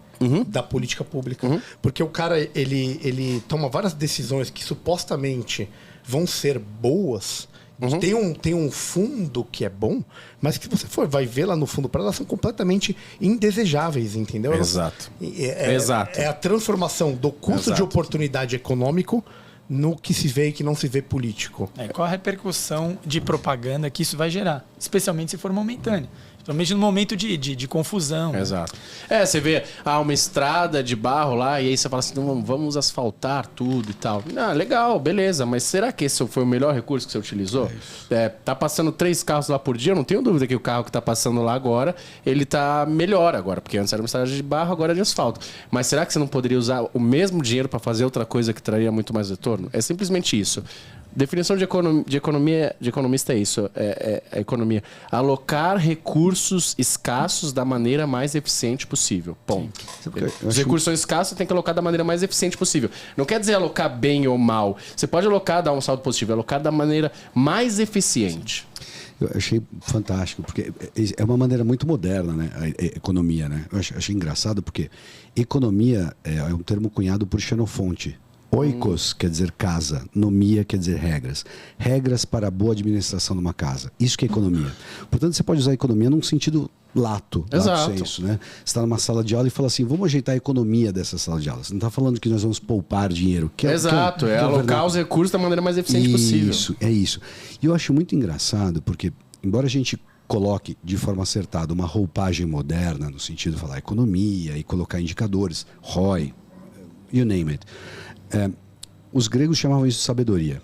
Da política pública. Porque o cara, ele toma várias decisões que supostamente vão ser boas. Tem um fundo que é bom, mas que você vai ver lá no fundo para elas são completamente indesejáveis, entendeu? Exato. Exato. É a transformação do custo de oportunidade econômico no que se vê e que não se vê político. Qual a repercussão de propaganda que isso vai gerar? Especialmente se for momentânea. Principalmente no momento de confusão. Exato. Você vê uma estrada de barro lá, e aí você fala assim, não, vamos asfaltar tudo e tal. Ah, legal, beleza, mas será que esse foi o melhor recurso que você utilizou? Tá passando 3 carros lá por dia, eu não tenho dúvida que o carro que tá passando lá agora, ele tá melhor agora, porque antes era uma estrada de barro, agora é de asfalto. Mas será que você não poderia usar o mesmo dinheiro para fazer outra coisa que traria muito mais retorno? É simplesmente isso. Definição de economista é isso, é economia. Alocar recursos escassos da maneira mais eficiente possível. Ponto. Os recursos são escassos, você tem que alocar da maneira mais eficiente possível. Não quer dizer alocar bem ou mal. Você pode alocar, dar um saldo positivo, alocar da maneira mais eficiente. Eu achei fantástico, porque é uma maneira muito moderna, né? A economia, né? Eu achei engraçado porque economia é um termo cunhado por Xenofonte. Oikos quer dizer casa, nomia quer dizer regras. Regras para a boa administração de uma casa. Isso que é economia. Portanto, você pode usar a economia num sentido lato. Exato. Senso, né? Você está numa sala de aula e fala assim, vamos ajeitar a economia dessa sala de aula. Você não está falando que nós vamos poupar dinheiro. Exato, é alocar os recursos da maneira mais eficiente possível. Isso, é isso. E eu acho muito engraçado, porque embora a gente coloque de forma acertada uma roupagem moderna, no sentido de falar economia e colocar indicadores, ROI, you name it. Os gregos chamavam isso de sabedoria.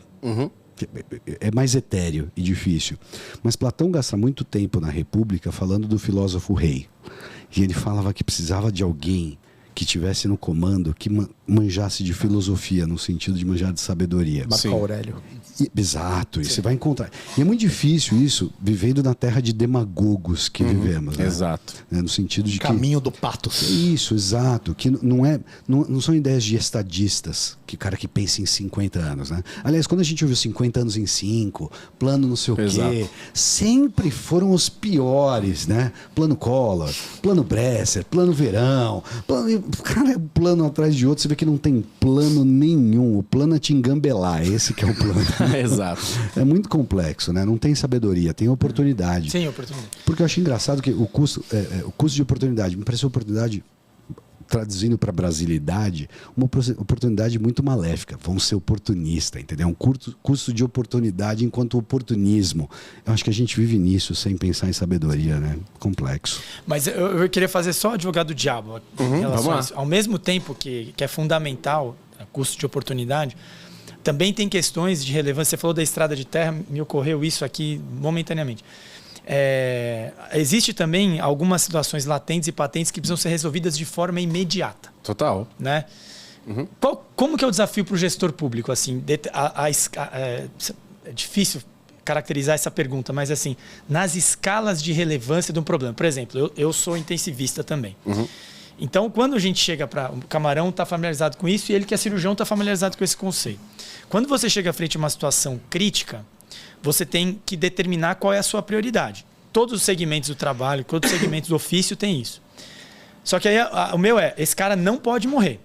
É mais etéreo e difícil. Mas Platão gasta muito tempo na República falando do filósofo rei. E ele falava que precisava de alguém que tivesse no comando, que manjasse de filosofia, no sentido de manjar de sabedoria. Marco Aurélio. Exato, e você vai encontrar. E é muito difícil isso, vivendo na terra de demagogos que vivemos. Né? Exato. No sentido de Caminho do pato. Isso, exato. Que não são ideias de estadistas, que cara que pensa em 50 anos, né? Aliás, quando a gente ouviu 50 anos em 5, plano não sei o quê, sempre foram os piores, né? Plano Collor, plano Bresser, plano Verão, cara, é um plano atrás de outro, você vê que não tem plano nenhum. O plano é te engambelar, esse que é o plano. Exato. É muito complexo, né? Não tem sabedoria, tem oportunidade. Sim, oportunidade. Porque eu achei engraçado que o custo de oportunidade, me pareceu oportunidade, traduzindo para brasilidade, uma oportunidade muito maléfica. Vamos ser oportunista, entendeu? Um custo de oportunidade enquanto oportunismo. Eu acho que a gente vive nisso sem pensar em sabedoria, né? Complexo. Mas eu queria fazer só advogado do diabo em relação a isso. Ao mesmo tempo que é fundamental, custo de oportunidade, também tem questões de relevância. Você falou da estrada de terra, me ocorreu isso aqui momentaneamente. Existe também algumas situações latentes e patentes que precisam ser resolvidas de forma imediata. Total. Né? Como que é o desafio para o gestor público? Assim, é difícil caracterizar essa pergunta, mas assim, nas escalas de relevância de um problema. Por exemplo, eu sou intensivista também. Então, quando a gente chega para... O camarão está familiarizado com isso e ele que é cirurgião está familiarizado com esse conceito. Quando você chega à frente a uma situação crítica, você tem que determinar qual é a sua prioridade. Todos os segmentos do trabalho, todos os segmentos do ofício tem isso. Só que aí o meu esse cara não pode morrer.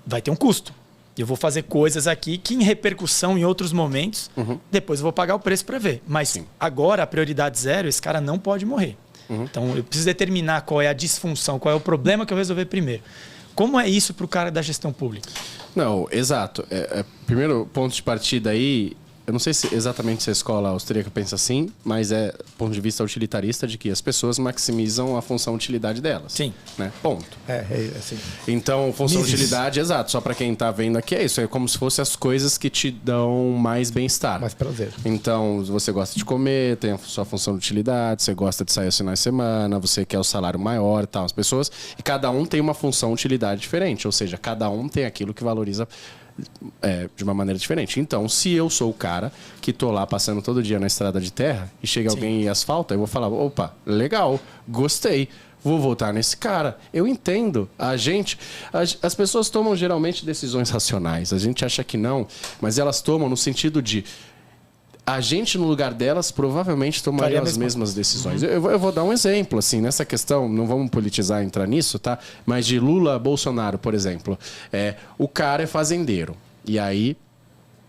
Vai ter um custo. Eu vou fazer coisas aqui que em repercussão em outros momentos, depois eu vou pagar o preço para ver. Mas agora, a prioridade 0, esse cara não pode morrer. Então, eu preciso determinar qual é a disfunção, qual é o problema que eu resolver primeiro. Como é isso para o cara da gestão pública? Não, exato. Primeiro ponto de partida aí, eu não sei se exatamente se a escola austríaca pensa assim, mas é ponto de vista utilitarista de que as pessoas maximizam a função utilidade delas. Sim. Né? Ponto. Assim. Então, função utilidade, exato. Só para quem está vendo aqui é isso. É como se fossem as coisas que te dão mais bem-estar. Mais prazer. Então, você gosta de comer, tem a sua função de utilidade, você gosta de sair aos finais de semana, você quer o salário maior e tal. As pessoas... E cada um tem uma função utilidade diferente. Ou seja, cada um tem aquilo que valoriza... de uma maneira diferente. Então, se eu sou o cara que tô lá passando todo dia na estrada de terra e chega alguém e asfalta, eu vou falar, opa, legal, gostei, vou votar nesse cara. Eu entendo. As pessoas tomam geralmente decisões racionais. A gente acha que não, mas elas tomam no sentido de a gente, no lugar delas, provavelmente tomaria as mesmas decisões. Eu vou dar um exemplo, assim, nessa questão, não vamos politizar e entrar nisso, tá? Mas de Lula, Bolsonaro, por exemplo. O cara é fazendeiro. E aí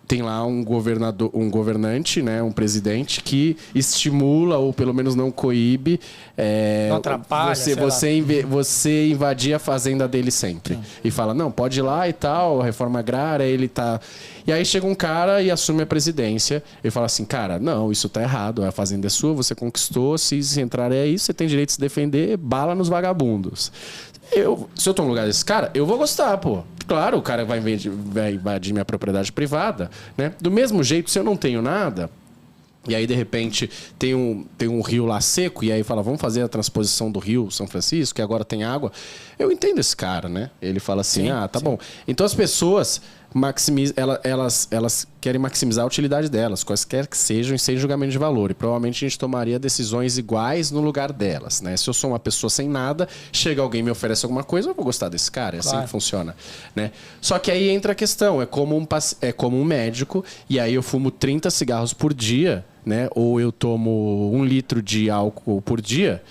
tem lá um governante, né, um presidente que estimula ou pelo menos não coíbe não atrapalha, você invadir a fazenda dele sempre. E fala, não, pode ir lá e tal, reforma agrária, ele tá... E aí chega um cara e assume a presidência e fala assim, cara, não, isso tá errado, a fazenda é sua, você conquistou, se entrar aí, você tem direito de se defender, bala nos vagabundos. Se eu tô no lugar desse cara, eu vou gostar, pô. Claro, o cara vai invadir minha propriedade privada, né? Do mesmo jeito, se eu não tenho nada, e aí de repente tem um rio lá seco, e aí fala, vamos fazer a transposição do rio São Francisco, que agora tem água. Eu entendo esse cara, né? Ele fala assim, tá bom. Então as pessoas elas querem maximizar a utilidade delas, quaisquer que sejam, sem julgamento de valor. E provavelmente a gente tomaria decisões iguais no lugar delas, né? Se eu sou uma pessoa sem nada, chega alguém e me oferece alguma coisa, eu vou gostar desse cara. É assim que funciona, né? Só que aí entra a questão, é como um médico, e aí eu fumo 30 cigarros por dia, né? Ou eu tomo 1 litro de álcool por dia,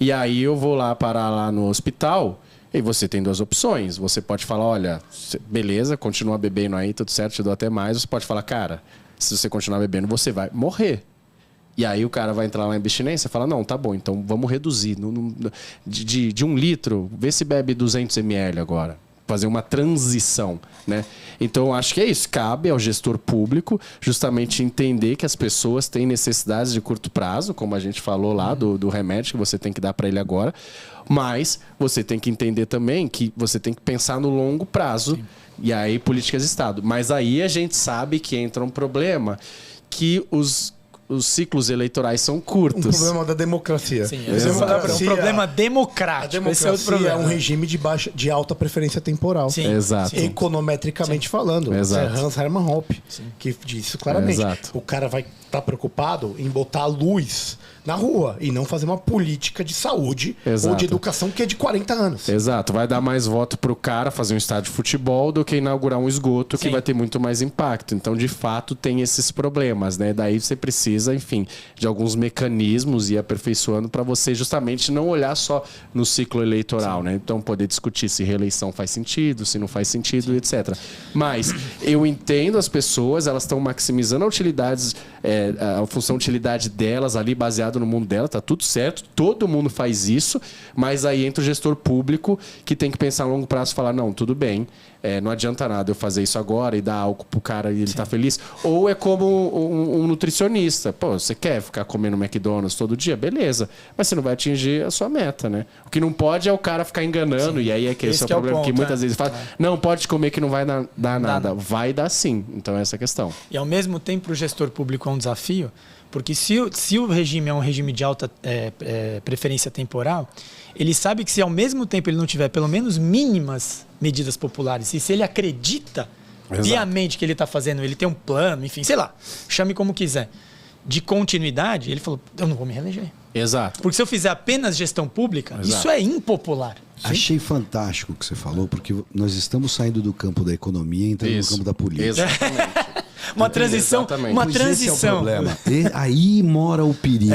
e aí eu vou lá parar lá no hospital. E você tem 2 opções. Você pode falar, olha, beleza, continua bebendo aí, tudo certo, te dou até mais. Você pode falar, cara, se você continuar bebendo, você vai morrer. E aí o cara vai entrar lá em abstinência e fala, não, tá bom, então vamos reduzir. De 1 litro, vê se bebe 200 ml agora. Fazer uma transição, né? Então, eu acho que é isso. Cabe ao gestor público justamente entender que as pessoas têm necessidades de curto prazo, como a gente falou lá do remédio que você tem que dar para ele agora. Mas você tem que entender também que você tem que pensar no longo prazo. Sim. E aí, políticas de Estado. Mas aí a gente sabe que entra um problema que os ciclos eleitorais são curtos. Um problema da democracia. Sim, um problema democrático. A democracia é um regime de alta preferência temporal. Sim. Exato. Econometricamente falando. Exato. É Hans Hermann Hoppe que diz isso claramente. Exato. O cara vai estar preocupado em botar a luz na rua e não fazer uma política de saúde ou de educação que é de 40 anos. Exato. Vai dar mais voto pro cara fazer um estádio de futebol do que inaugurar um esgoto que vai ter muito mais impacto. Então, de fato, tem esses problemas, né? Daí você precisa, enfim, de alguns mecanismos e ir aperfeiçoando para você justamente não olhar só no ciclo eleitoral, né? Então, poder discutir se reeleição faz sentido, se não faz sentido, etc. Mas eu entendo as pessoas, elas estão maximizando a utilidade, a função de utilidade delas ali baseado no mundo dela, tá tudo certo, todo mundo faz isso, mas aí entra o gestor público que tem que pensar a longo prazo e falar, não, tudo bem, não adianta nada eu fazer isso agora e dar álcool pro cara e ele tá feliz. Ou é como um nutricionista, pô, você quer ficar comendo McDonald's todo dia? Beleza, mas você não vai atingir a sua meta, né? O que não pode é o cara ficar enganando, e aí esse é o problema, que muitas vezes fala, não, pode comer que não vai dar nada. Vai dar sim, então essa é a questão. E ao mesmo tempo o gestor público é um desafio, porque se o regime é um regime de alta preferência temporal, ele sabe que se ao mesmo tempo ele não tiver pelo menos mínimas medidas populares, e se ele acredita piamente que ele está fazendo, ele tem um plano, enfim, sei lá, chame como quiser, de continuidade, ele falou, eu não vou me reeleger. Exato. Porque se eu fizer apenas gestão pública, Exato. isso é impopular. Achei fantástico o que você falou, porque nós estamos saindo do campo da economia e entrando no campo da política. Exatamente. Uma transição. Exatamente. Uma Pois esse é o transição. problema. Aí mora o perigo.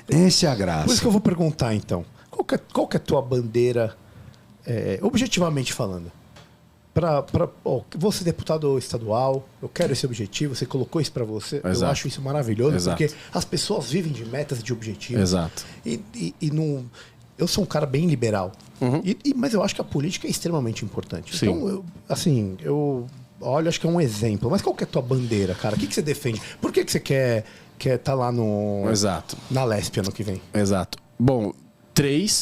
Essa é a graça. Por isso que eu vou perguntar, então. Qual que é a tua bandeira, objetivamente falando? Vou ser deputado estadual, eu quero esse objetivo, você colocou isso pra você. Exato. Eu acho isso maravilhoso, Exato. porque as pessoas vivem de metas e de objetivos. Exato. E não... Eu sou um cara bem liberal, mas eu acho que a política é extremamente importante. Sim. Então, eu olha, acho que é um exemplo. Mas qual que é a tua bandeira, cara? O que você defende? Por que você quer estar lá Exato. na Lesp ano que vem? Exato. Bom,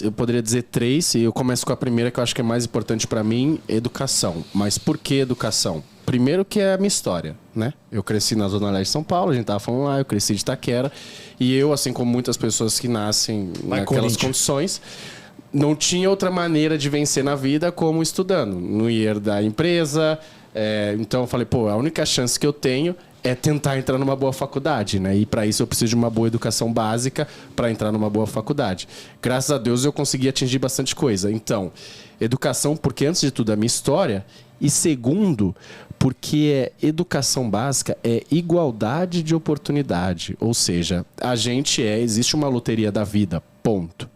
eu poderia dizer 3, e eu começo com a primeira que eu acho que é mais importante para mim, educação. Mas por que educação? Primeiro que é a minha história, né? Eu cresci na Zona Leste de São Paulo, a gente tava falando lá, eu cresci de Itaquera, e eu, assim como muitas pessoas que nascem naquelas condições, não tinha outra maneira de vencer na vida como estudando. Não ia herdar empresa, então eu falei, a única chance que eu tenho é tentar entrar numa boa faculdade, né? E para isso eu preciso de uma boa educação básica para entrar numa boa faculdade. Graças a Deus eu consegui atingir bastante coisa. Então, educação, porque antes de tudo é a minha história, e segundo, porque educação básica é igualdade de oportunidade. Ou seja, existe uma loteria da vida, ponto.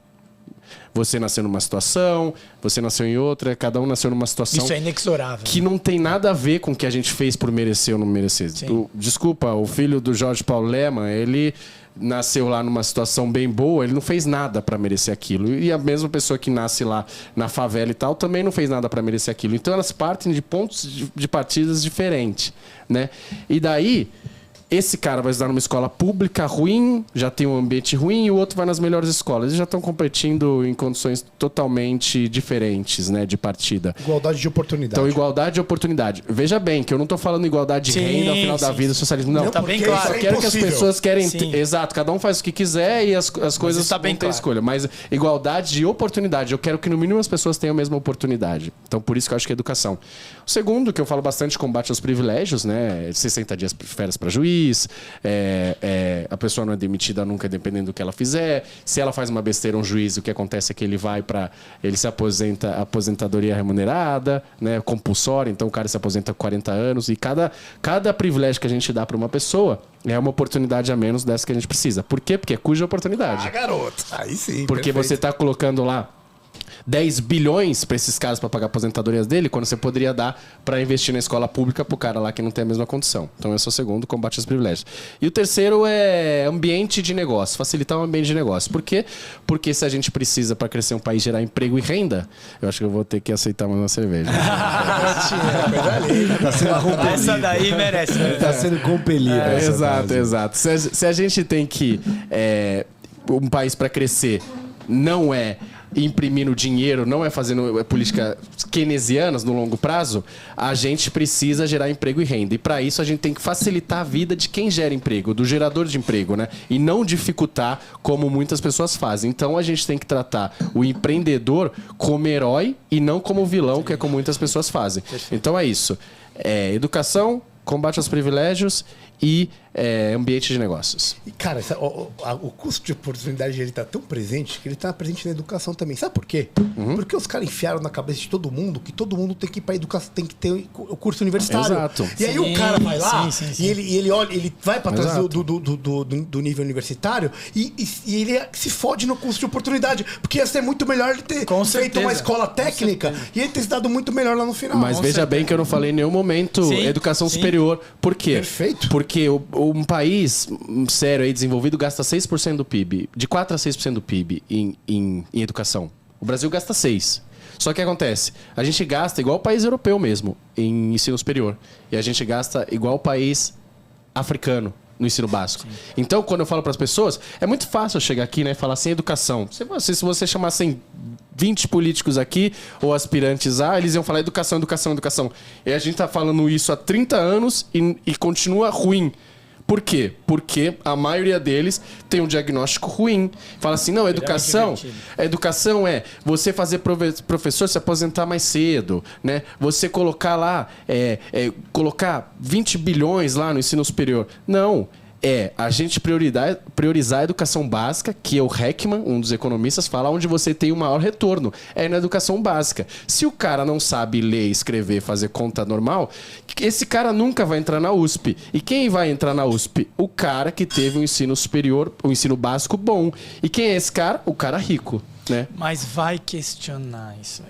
Você nasceu numa situação, você nasceu em outra, cada um nasceu numa situação... Isso é inexorável. Que não tem nada a ver com o que a gente fez por merecer ou não merecer. Desculpa, o filho do Jorge Paulo Lemann, ele nasceu lá numa situação bem boa, ele não fez nada para merecer aquilo. E a mesma pessoa que nasce lá na favela e tal, também não fez nada para merecer aquilo. Então elas partem de pontos de partidas diferentes, né? E daí... Esse cara vai estudar numa escola pública ruim, já tem um ambiente ruim, e o outro vai nas melhores escolas. Eles já estão competindo em condições totalmente diferentes, né, de partida. Igualdade de oportunidade. Então, igualdade de oportunidade. Veja bem que eu não estou falando igualdade de renda ao final da vida, socialismo. Não, tá bem claro. Eu quero que as pessoas querem... Exato, cada um faz o que quiser e as coisas tá bem não têm claro. escolha. Mas igualdade de oportunidade. Eu quero que no mínimo as pessoas tenham a mesma oportunidade. Então, por isso que eu acho que é educação. O segundo, que eu falo bastante, combate aos privilégios, né? 60 dias de férias para juiz, a pessoa não é demitida nunca, dependendo do que ela fizer. Se ela faz uma besteira, um juiz, o que acontece é que ele se aposenta, aposentadoria remunerada, né? Compulsória, então o cara se aposenta com 40 anos. E cada privilégio que a gente dá para uma pessoa é uma oportunidade a menos dessa que a gente precisa. Por quê? Porque é cuja oportunidade. Garoto. Aí sim. Porque perfeito. você está colocando lá 10 bilhões para esses caras para pagar aposentadorias dele, quando você poderia dar para investir na escola pública pro cara lá que não tem a mesma condição. Então esse é o segundo, combate aos privilégios. E o terceiro é ambiente de negócio, facilitar o ambiente de negócio. Por quê? Porque se a gente precisa para crescer um país, gerar emprego e renda, eu acho que eu vou ter que aceitar mais uma cerveja. Tá sendo compelido. Essa daí merece. Tá sendo compelido. essa Exato, frase. exato. Se a gente tem que um país para crescer não é imprimindo dinheiro, não é fazendo políticas keynesianas no longo prazo, a gente precisa gerar emprego e renda. E para isso a gente tem que facilitar a vida de quem gera emprego, do gerador de emprego, né? E não dificultar como muitas pessoas fazem. Então a gente tem que tratar o empreendedor como herói e não como vilão, que é como muitas pessoas fazem. Então é isso. Educação, combate aos privilégios e ambiente de negócios. E, cara, o custo de oportunidade ele tá tão presente que ele tá presente na educação também. Sabe por quê? Porque os caras enfiaram na cabeça de todo mundo que todo mundo tem que ir pra educação, tem que ter o curso universitário. Exato. E aí o cara vai lá sim. e ele olha, ele vai pra trás Exato. do nível universitário e ele se fode no curso de oportunidade. Porque ia ser muito melhor ele ter Com feito certeza. uma escola técnica e ele ter se dado muito melhor lá no final. Mas veja bem que eu não falei em nenhum momento Sim, educação sim. superior. Por quê? Perfeito. Porque um país sério aí, desenvolvido, gasta 6% do PIB. De 4 a 6% do PIB em educação. O Brasil gasta 6%. Só que acontece, a gente gasta igual o país europeu mesmo em ensino superior. E a gente gasta igual o país africano no ensino básico. Sim. Então, quando eu falo para as pessoas, é muito fácil eu chegar aqui, né, e falar assim, educação. Se você chamassem 20 políticos aqui, ou aspirantes eles iam falar educação, educação, educação. E a gente tá falando isso há 30 anos e continua ruim. Por quê? Porque a maioria deles tem um diagnóstico ruim. Fala assim, não, educação é você fazer professor se aposentar mais cedo, né? Você colocar lá, colocar 20 bilhões lá no ensino superior. Não. é a gente priorizar a educação básica, que é o Heckman, um dos economistas, fala onde você tem o maior retorno. É na educação básica. Se o cara não sabe ler, escrever, fazer conta normal, esse cara nunca vai entrar na USP. E quem vai entrar na USP? O cara que teve um ensino superior, um ensino básico bom. E quem é esse cara? O cara rico, né? Mas vai questionar isso aí.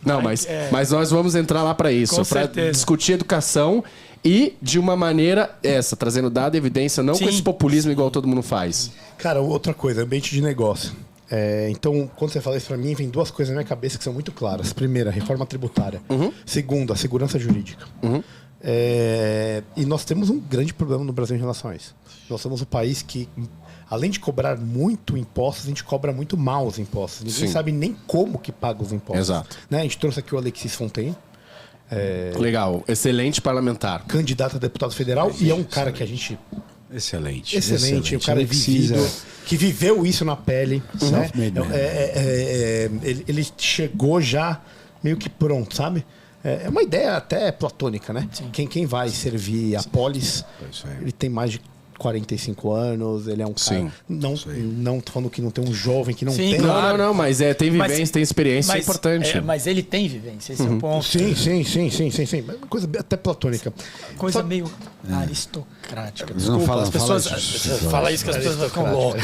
Não, mas nós vamos entrar lá para isso, para discutir educação e de uma maneira trazendo dado, evidência, não com esse populismo igual todo mundo faz. Cara, outra coisa, ambiente de negócio. Então, quando você fala isso para mim, vem duas coisas na minha cabeça que são muito claras. Primeira, a reforma tributária. Segundo, a segurança jurídica. E nós temos um grande problema no Brasil em relação a isso. Nós somos um país que, além de cobrar muito impostos, a gente cobra muito mal os impostos. Ninguém sabe nem como que paga os impostos. Exato. Né? A gente trouxe aqui o Alexis Fontaine. Legal, excelente parlamentar. Candidato a deputado federal e é um cara que a gente... Excelente. Um cara vivido, que viveu isso na pele. Né? Ele chegou já meio que pronto, sabe? É uma ideia até platônica, né? Quem vai servir a polis, ele tem mais de 45 anos, ele é um cara... Não tô falando que não tem um jovem que não tem... Não, mas tem vivência, tem experiência, é importante. Mas ele tem vivência, esse é o ponto. Sim. Uma coisa até platônica. Coisa meio aristocrática. Desculpa, não fala, as pessoas falam isso que as pessoas ficam loucas.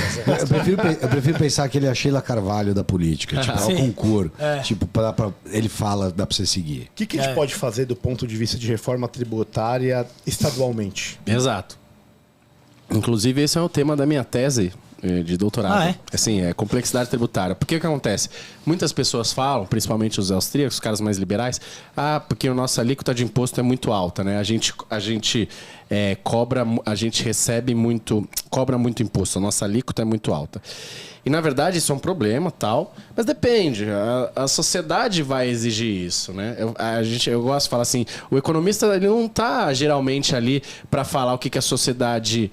Eu prefiro pensar que ele é a Sheila Carvalho da política, tipo, é o concurso. Tipo, ele fala, dá pra você seguir. O que a gente pode fazer do ponto de vista de reforma tributária estadualmente? Exato. Inclusive, esse é o tema da minha tese de doutorado. Assim, é complexidade tributária. Por que acontece? Muitas pessoas falam, principalmente os austríacos, os caras mais liberais, porque a nossa alíquota de imposto é muito alta, né? A gente cobra muito imposto, a nossa alíquota é muito alta. E, na verdade, isso é um problema, tal, mas depende. A sociedade vai exigir isso, né? Eu gosto de falar assim, o economista ele não está geralmente ali para falar o que a sociedade,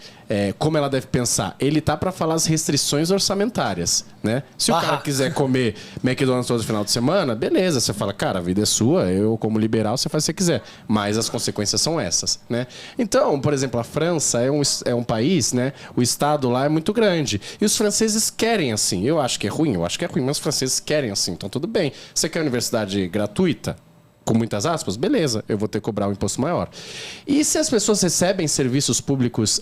como ela deve pensar. Ele está para falar as restrições orçamentárias, né? Se o cara quiser comer McDonald's todo final de semana, beleza. Você fala, cara, a vida é sua, eu como liberal, você faz o que você quiser. Mas as consequências são essas, né? Então, por exemplo, a França é um país, né? O Estado lá é muito grande. E os franceses querem assim. Eu acho que é ruim, mas os franceses querem assim. Então, tudo bem. Você quer universidade gratuita? Com muitas aspas? Beleza, eu vou ter que cobrar um imposto maior. E se as pessoas recebem serviços públicos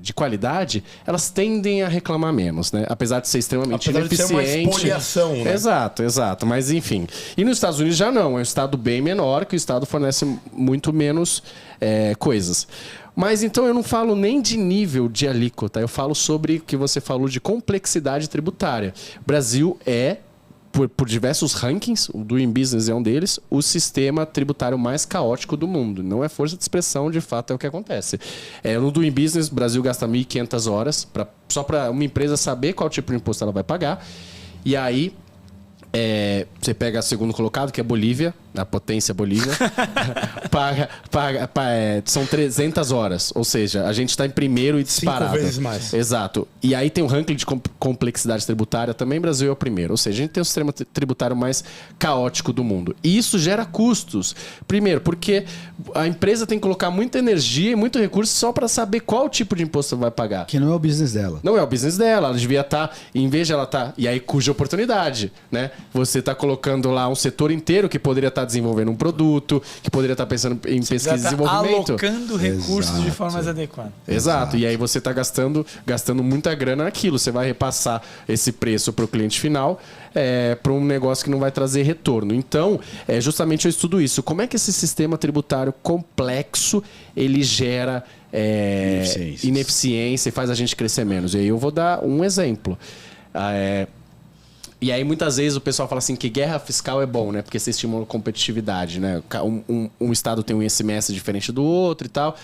de qualidade, elas tendem a reclamar menos, né? Apesar de ser extremamente ineficiente. De ser uma expoliação, né? Exato. Mas, enfim. E nos Estados Unidos já não. É um estado bem menor, que o estado fornece muito menos coisas. Mas então eu não falo nem de nível de alíquota, eu falo sobre o que você falou de complexidade tributária. O Brasil por diversos rankings, o Doing Business é um deles, o sistema tributário mais caótico do mundo. Não é força de expressão, de fato é o que acontece. No Doing Business, o Brasil gasta 1.500 horas só para uma empresa saber qual tipo de imposto ela vai pagar. E aí você pega o segundo colocado, que é Bolívia, a potência Bolívia, são 300 horas. Ou seja, a gente está em primeiro e disparado. 5 vezes mais. Exato. E aí tem um ranking de complexidade tributária, também o Brasil é o primeiro. Ou seja, a gente tem o sistema tributário mais caótico do mundo. E isso gera custos. Primeiro, porque a empresa tem que colocar muita energia e muito recurso só para saber qual tipo de imposto vai pagar. Que não é o business dela. Não é o business dela. Ela devia estar, em vez de ela estar... E aí, cuja oportunidade, né? Você está colocando lá um setor inteiro que poderia estar desenvolvendo um produto, que poderia estar pensando em pesquisa e desenvolvimento. Alocando recursos de forma mais adequada. Exato. E aí você está gastando muita grana naquilo. Você vai repassar esse preço para o cliente final para um negócio que não vai trazer retorno. Então, justamente eu estudo isso. Como é que esse sistema tributário complexo ele gera ineficiência e faz a gente crescer menos? E aí eu vou dar um exemplo. E aí, muitas vezes, o pessoal fala assim que guerra fiscal é bom, né? Porque você estimula a competitividade, né? Um estado tem um ICMS diferente do outro e tal.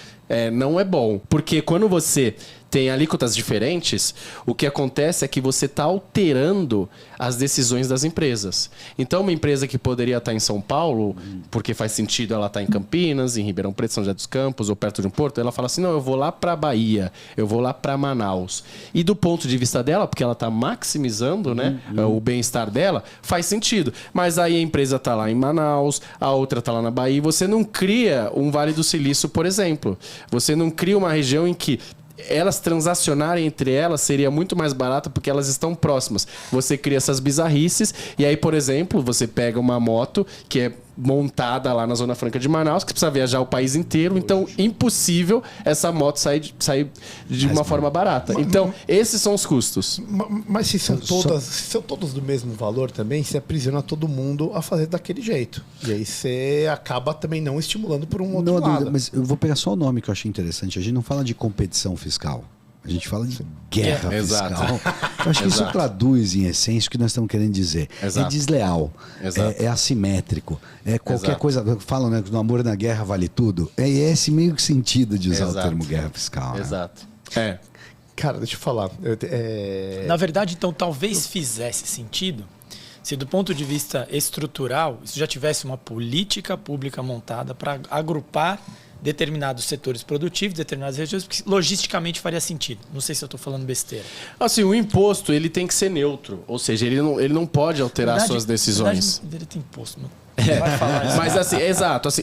Não é bom. Porque quando você tem alíquotas diferentes, o que acontece é que você está alterando as decisões das empresas. Então, uma empresa que poderia estar em São Paulo, porque faz sentido ela estar em Campinas, em Ribeirão Preto, São José dos Campos, ou perto de um porto, ela fala assim, não, eu vou lá para Bahia, eu vou lá para Manaus. E do ponto de vista dela, porque ela está maximizando, né, o bem-estar dela, faz sentido. Mas aí a empresa está lá em Manaus, a outra está lá na Bahia, e você não cria um Vale do Silício, por exemplo. Você não cria uma região em que elas transacionarem entre elas seria muito mais barato porque elas estão próximas. Você cria essas bizarrices e aí, por exemplo, você pega uma moto que é montada lá na Zona Franca de Manaus, que precisa viajar o país inteiro, então impossível essa moto sair de uma forma barata. Então, esses são os custos. Mas se são todas do mesmo valor também, você aprisiona todo mundo a fazer daquele jeito. E aí você acaba também não estimulando por um outro lado. Mas eu vou pegar só o nome que eu achei interessante. A gente não fala de competição fiscal. A gente fala de guerra fiscal. Eu acho que isso traduz, em essência, o que nós estamos querendo dizer. É desleal, é assimétrico, é qualquer coisa. Falam, né, que no amor e na guerra vale tudo. É esse meio que sentido de usar o termo guerra fiscal. Exato. Né? Cara, deixa eu falar. Na verdade, então, talvez fizesse sentido se, do ponto de vista estrutural, isso já tivesse uma política pública montada para agrupar determinados setores produtivos, determinadas regiões, porque logisticamente faria sentido. Não sei se eu estou falando besteira. Assim, o imposto ele tem que ser neutro, ou seja, ele não pode alterar suas decisões. Ele tem imposto, vai falar isso. Mas assim, exato, assim,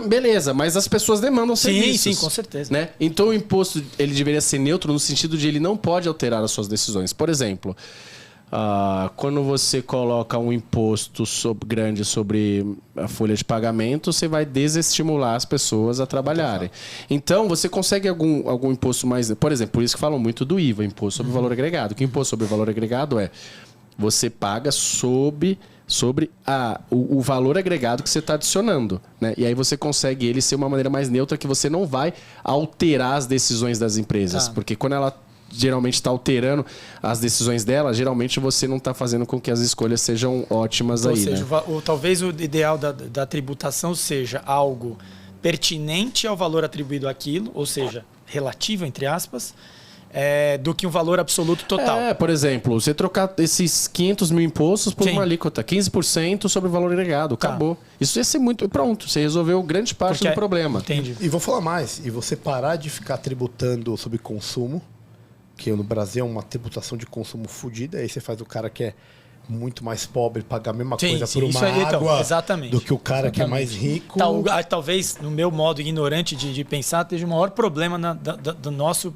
beleza, mas as pessoas demandam serviços. Sim, com certeza. Né? Então o imposto ele deveria ser neutro no sentido de ele não pode alterar as suas decisões. Por exemplo, quando você coloca um imposto grande sobre a folha de pagamento, você vai desestimular as pessoas a trabalharem. Então, você consegue algum imposto mais... Por exemplo, por isso que falam muito do IVA, Imposto sobre Valor Agregado. Que imposto sobre valor agregado é? Você paga sobre o valor agregado que você está adicionando. Né? E aí você consegue ele ser uma maneira mais neutra, que você não vai alterar as decisões das empresas. Porque quando ela geralmente está alterando as decisões dela, geralmente você não está fazendo com que as escolhas sejam ótimas aí. Ou seja, né? Talvez o ideal da tributação seja algo pertinente ao valor atribuído àquilo, ou seja, relativo, entre aspas, do que um valor absoluto total. Por exemplo, você trocar esses 500 mil impostos por uma alíquota, 15% sobre o valor agregado, acabou. Isso ia ser muito... Pronto, você resolveu grande parte do problema. Entendi. E vou falar mais, e você parar de ficar tributando sobre consumo, que no Brasil é uma tributação de consumo fodida, aí você faz o cara que é muito mais pobre pagar a mesma coisa por uma água do que o cara que é mais rico. Talvez, no meu modo ignorante de pensar, esteja o maior problema do nosso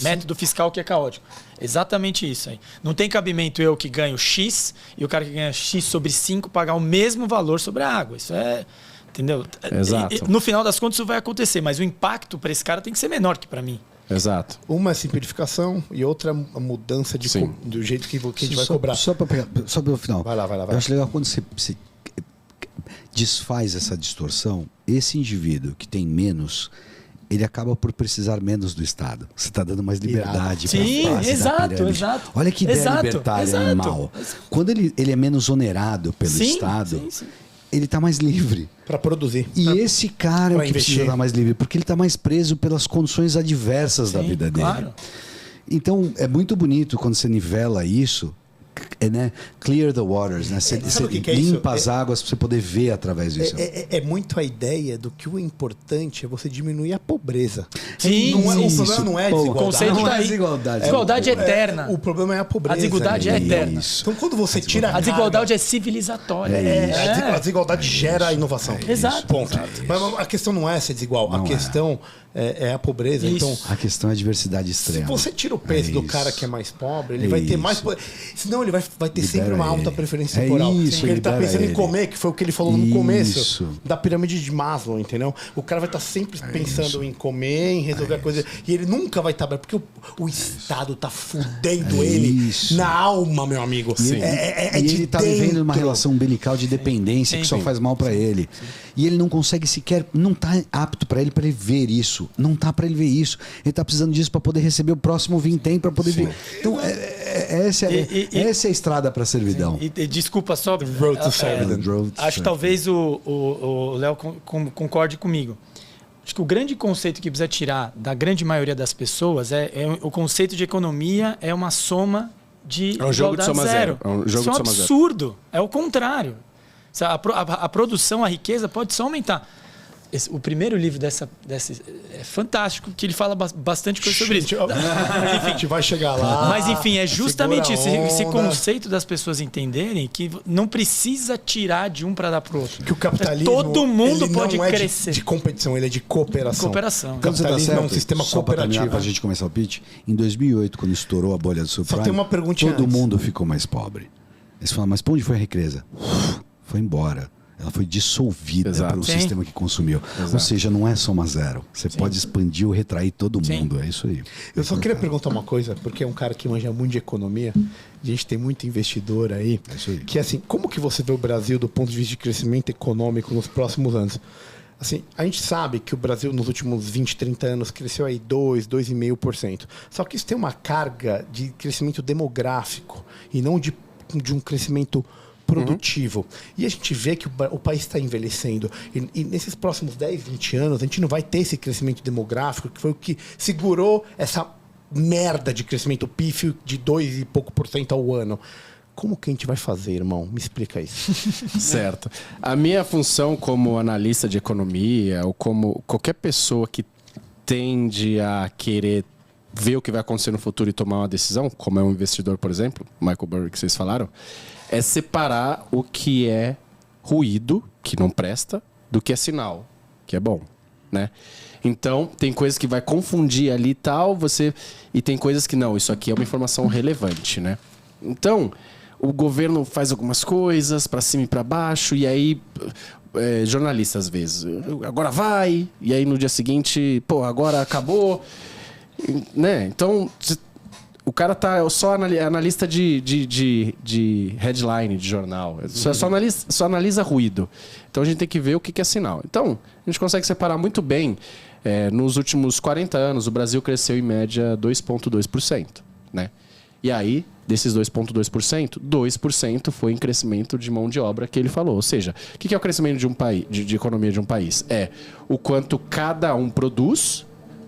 método fiscal, que é caótico. Exatamente isso aí. Não tem cabimento eu que ganho X e o cara que ganha X sobre 5 pagar o mesmo valor sobre a água. Isso é... Entendeu? Exato. No final das contas isso vai acontecer, mas o impacto para esse cara tem que ser menor que para mim. Exato. Uma é simplificação e outra a mudança do jeito que a gente vai cobrar. Só para o final. Vai lá. Eu acho legal quando você desfaz essa distorção, esse indivíduo que tem menos, ele acaba por precisar menos do Estado. Você está dando mais liberdade para a base da pirâmide. Exato. Olha que ideia libertária animal. Quando ele é menos onerado pelo Estado, ele está mais livre para produzir. E esse cara é o que precisa estar mais livre, porque ele está mais preso pelas condições adversas da vida dele. Claro. Então, é muito bonito quando você nivela isso, né? Clear the waters, né? Você limpa as águas para você poder ver através disso. É muito a ideia do que o importante é você diminuir a pobreza. Sim, o problema não é a desigualdade. O conceito não é desigualdade. Desigualdade é eterna. O problema é a pobreza. A desigualdade é eterna. Então, quando você tira a desigualdade é civilizatória. A desigualdade gera inovação. Exato. Ponto. Mas a questão não é ser desigual. A questão é a pobreza. Então, a questão é a diversidade extrema. Se você tira o peso do cara que é mais pobre, ele vai ter mais poder. Senão ele vai ter sempre uma alta preferência temporal. Porque ele está pensando em comer, que foi o que ele falou no começo da pirâmide de Maslow, entendeu? O cara vai estar sempre pensando em comer, em resolver a coisa. E ele nunca vai estar bem, porque o Estado está fudendo ele na alma, meu amigo. E ele está vivendo uma relação umbilical de dependência que só faz mal para ele. E ele não consegue sequer, não está apto para ele ver isso. Não está para ele ver isso. Ele está precisando disso para poder receber o próximo vintém, para poder ver. Então, essa é a estrada para a servidão. Desculpa só. Road to servidão. Acho que talvez o Léo concorde comigo. Acho que o grande conceito que precisa tirar da grande maioria das pessoas é o conceito de economia é uma soma de é um jogo de soma zero. É um jogo Isso é um absurdo. É o contrário. A produção, a riqueza pode só aumentar. O primeiro livro desse é fantástico, que ele fala bastante coisa sobre isso. Mas enfim, a gente vai chegar lá. Mas enfim, é justamente esse conceito das pessoas entenderem que não precisa tirar de um para dar para o outro. Que o capitalismo, todo mundo pode não é crescer. De competição, ele é de cooperação. Cooperação. O capitalismo é um sistema só cooperativo. Para a gente começar o pitch, em 2008, quando estourou a bolha do subprime, Só tem uma perguntinha todo antes. mundo ficou mais pobre. Eles falam, mas para onde foi a riqueza? Foi embora. Ela foi dissolvida pelo sistema que consumiu. Ou seja, não é soma zero. Você pode expandir ou retrair todo mundo. É isso aí. Eu só queria perguntar uma coisa, porque é um cara que manja muito de economia. A gente tem muito investidor aí. É isso aí. Que assim, como que você vê o Brasil do ponto de vista de crescimento econômico nos próximos anos? Assim, a gente sabe que o Brasil nos últimos 20, 30 anos cresceu aí 2,5%. Só que isso tem uma carga de crescimento demográfico e não de um crescimento produtivo. E a gente vê que o país está envelhecendo. E nesses próximos 10, 20 anos, a gente não vai ter esse crescimento demográfico, que foi o que segurou essa merda de crescimento pífio de 2 e pouco % ao ano. Como que a gente vai fazer, irmão? Me explica isso. Certo. A minha função como analista de economia, ou como qualquer pessoa que tende a querer ver o que vai acontecer no futuro e tomar uma decisão, como é um investidor, por exemplo, Michael Burry, que vocês falaram, é separar o que é ruído, que não presta, do que é sinal, que é bom, né? Então, tem coisas que vai confundir ali e tal, e tem coisas que não, isso aqui é uma informação relevante, né? Então, o governo faz algumas coisas para cima e para baixo, e aí jornalista às vezes, agora vai, e aí no dia seguinte, pô, agora acabou, né? Então, o cara só analista de headline de jornal. Só analisa ruído. Então a gente tem que ver o que é sinal. Então, a gente consegue separar muito bem. Nos últimos 40 anos, o Brasil cresceu em média 2,2%. Né? E aí, desses 2,2%, 2% foi em crescimento de mão de obra que ele falou. Ou seja, o que é o crescimento de um país, de economia de um país? É o quanto cada um produz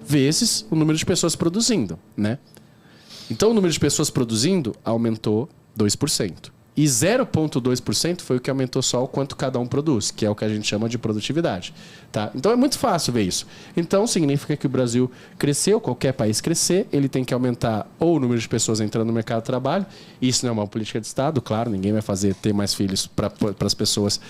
vezes o número de pessoas produzindo, né? Então, o número de pessoas produzindo aumentou 2%. E 0,2% foi o que aumentou só o quanto cada um produz, que é o que a gente chama de produtividade. Tá? Então, é muito fácil ver isso. Então, significa que o Brasil cresceu, qualquer país crescer, ele tem que aumentar ou o número de pessoas entrando no mercado de trabalho. Isso não é uma política de Estado, claro, ninguém vai ter mais filhos para as pessoas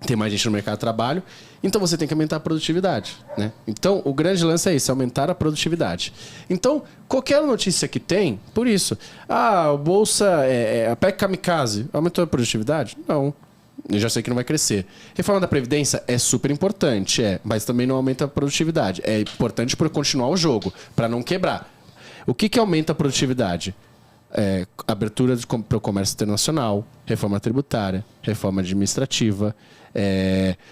ter mais gente no mercado de trabalho. Então você tem que aumentar a produtividade, né? Então o grande lance é isso, aumentar a produtividade. Então qualquer notícia que tem, por isso, a bolsa, a PEC Kamikaze, aumentou a produtividade? Não. Eu já sei que não vai crescer. Reforma da Previdência é super importante, mas também não aumenta a produtividade. É importante para continuar o jogo, para não quebrar. O que aumenta a produtividade? Abertura para o comércio internacional, reforma tributária, reforma administrativa,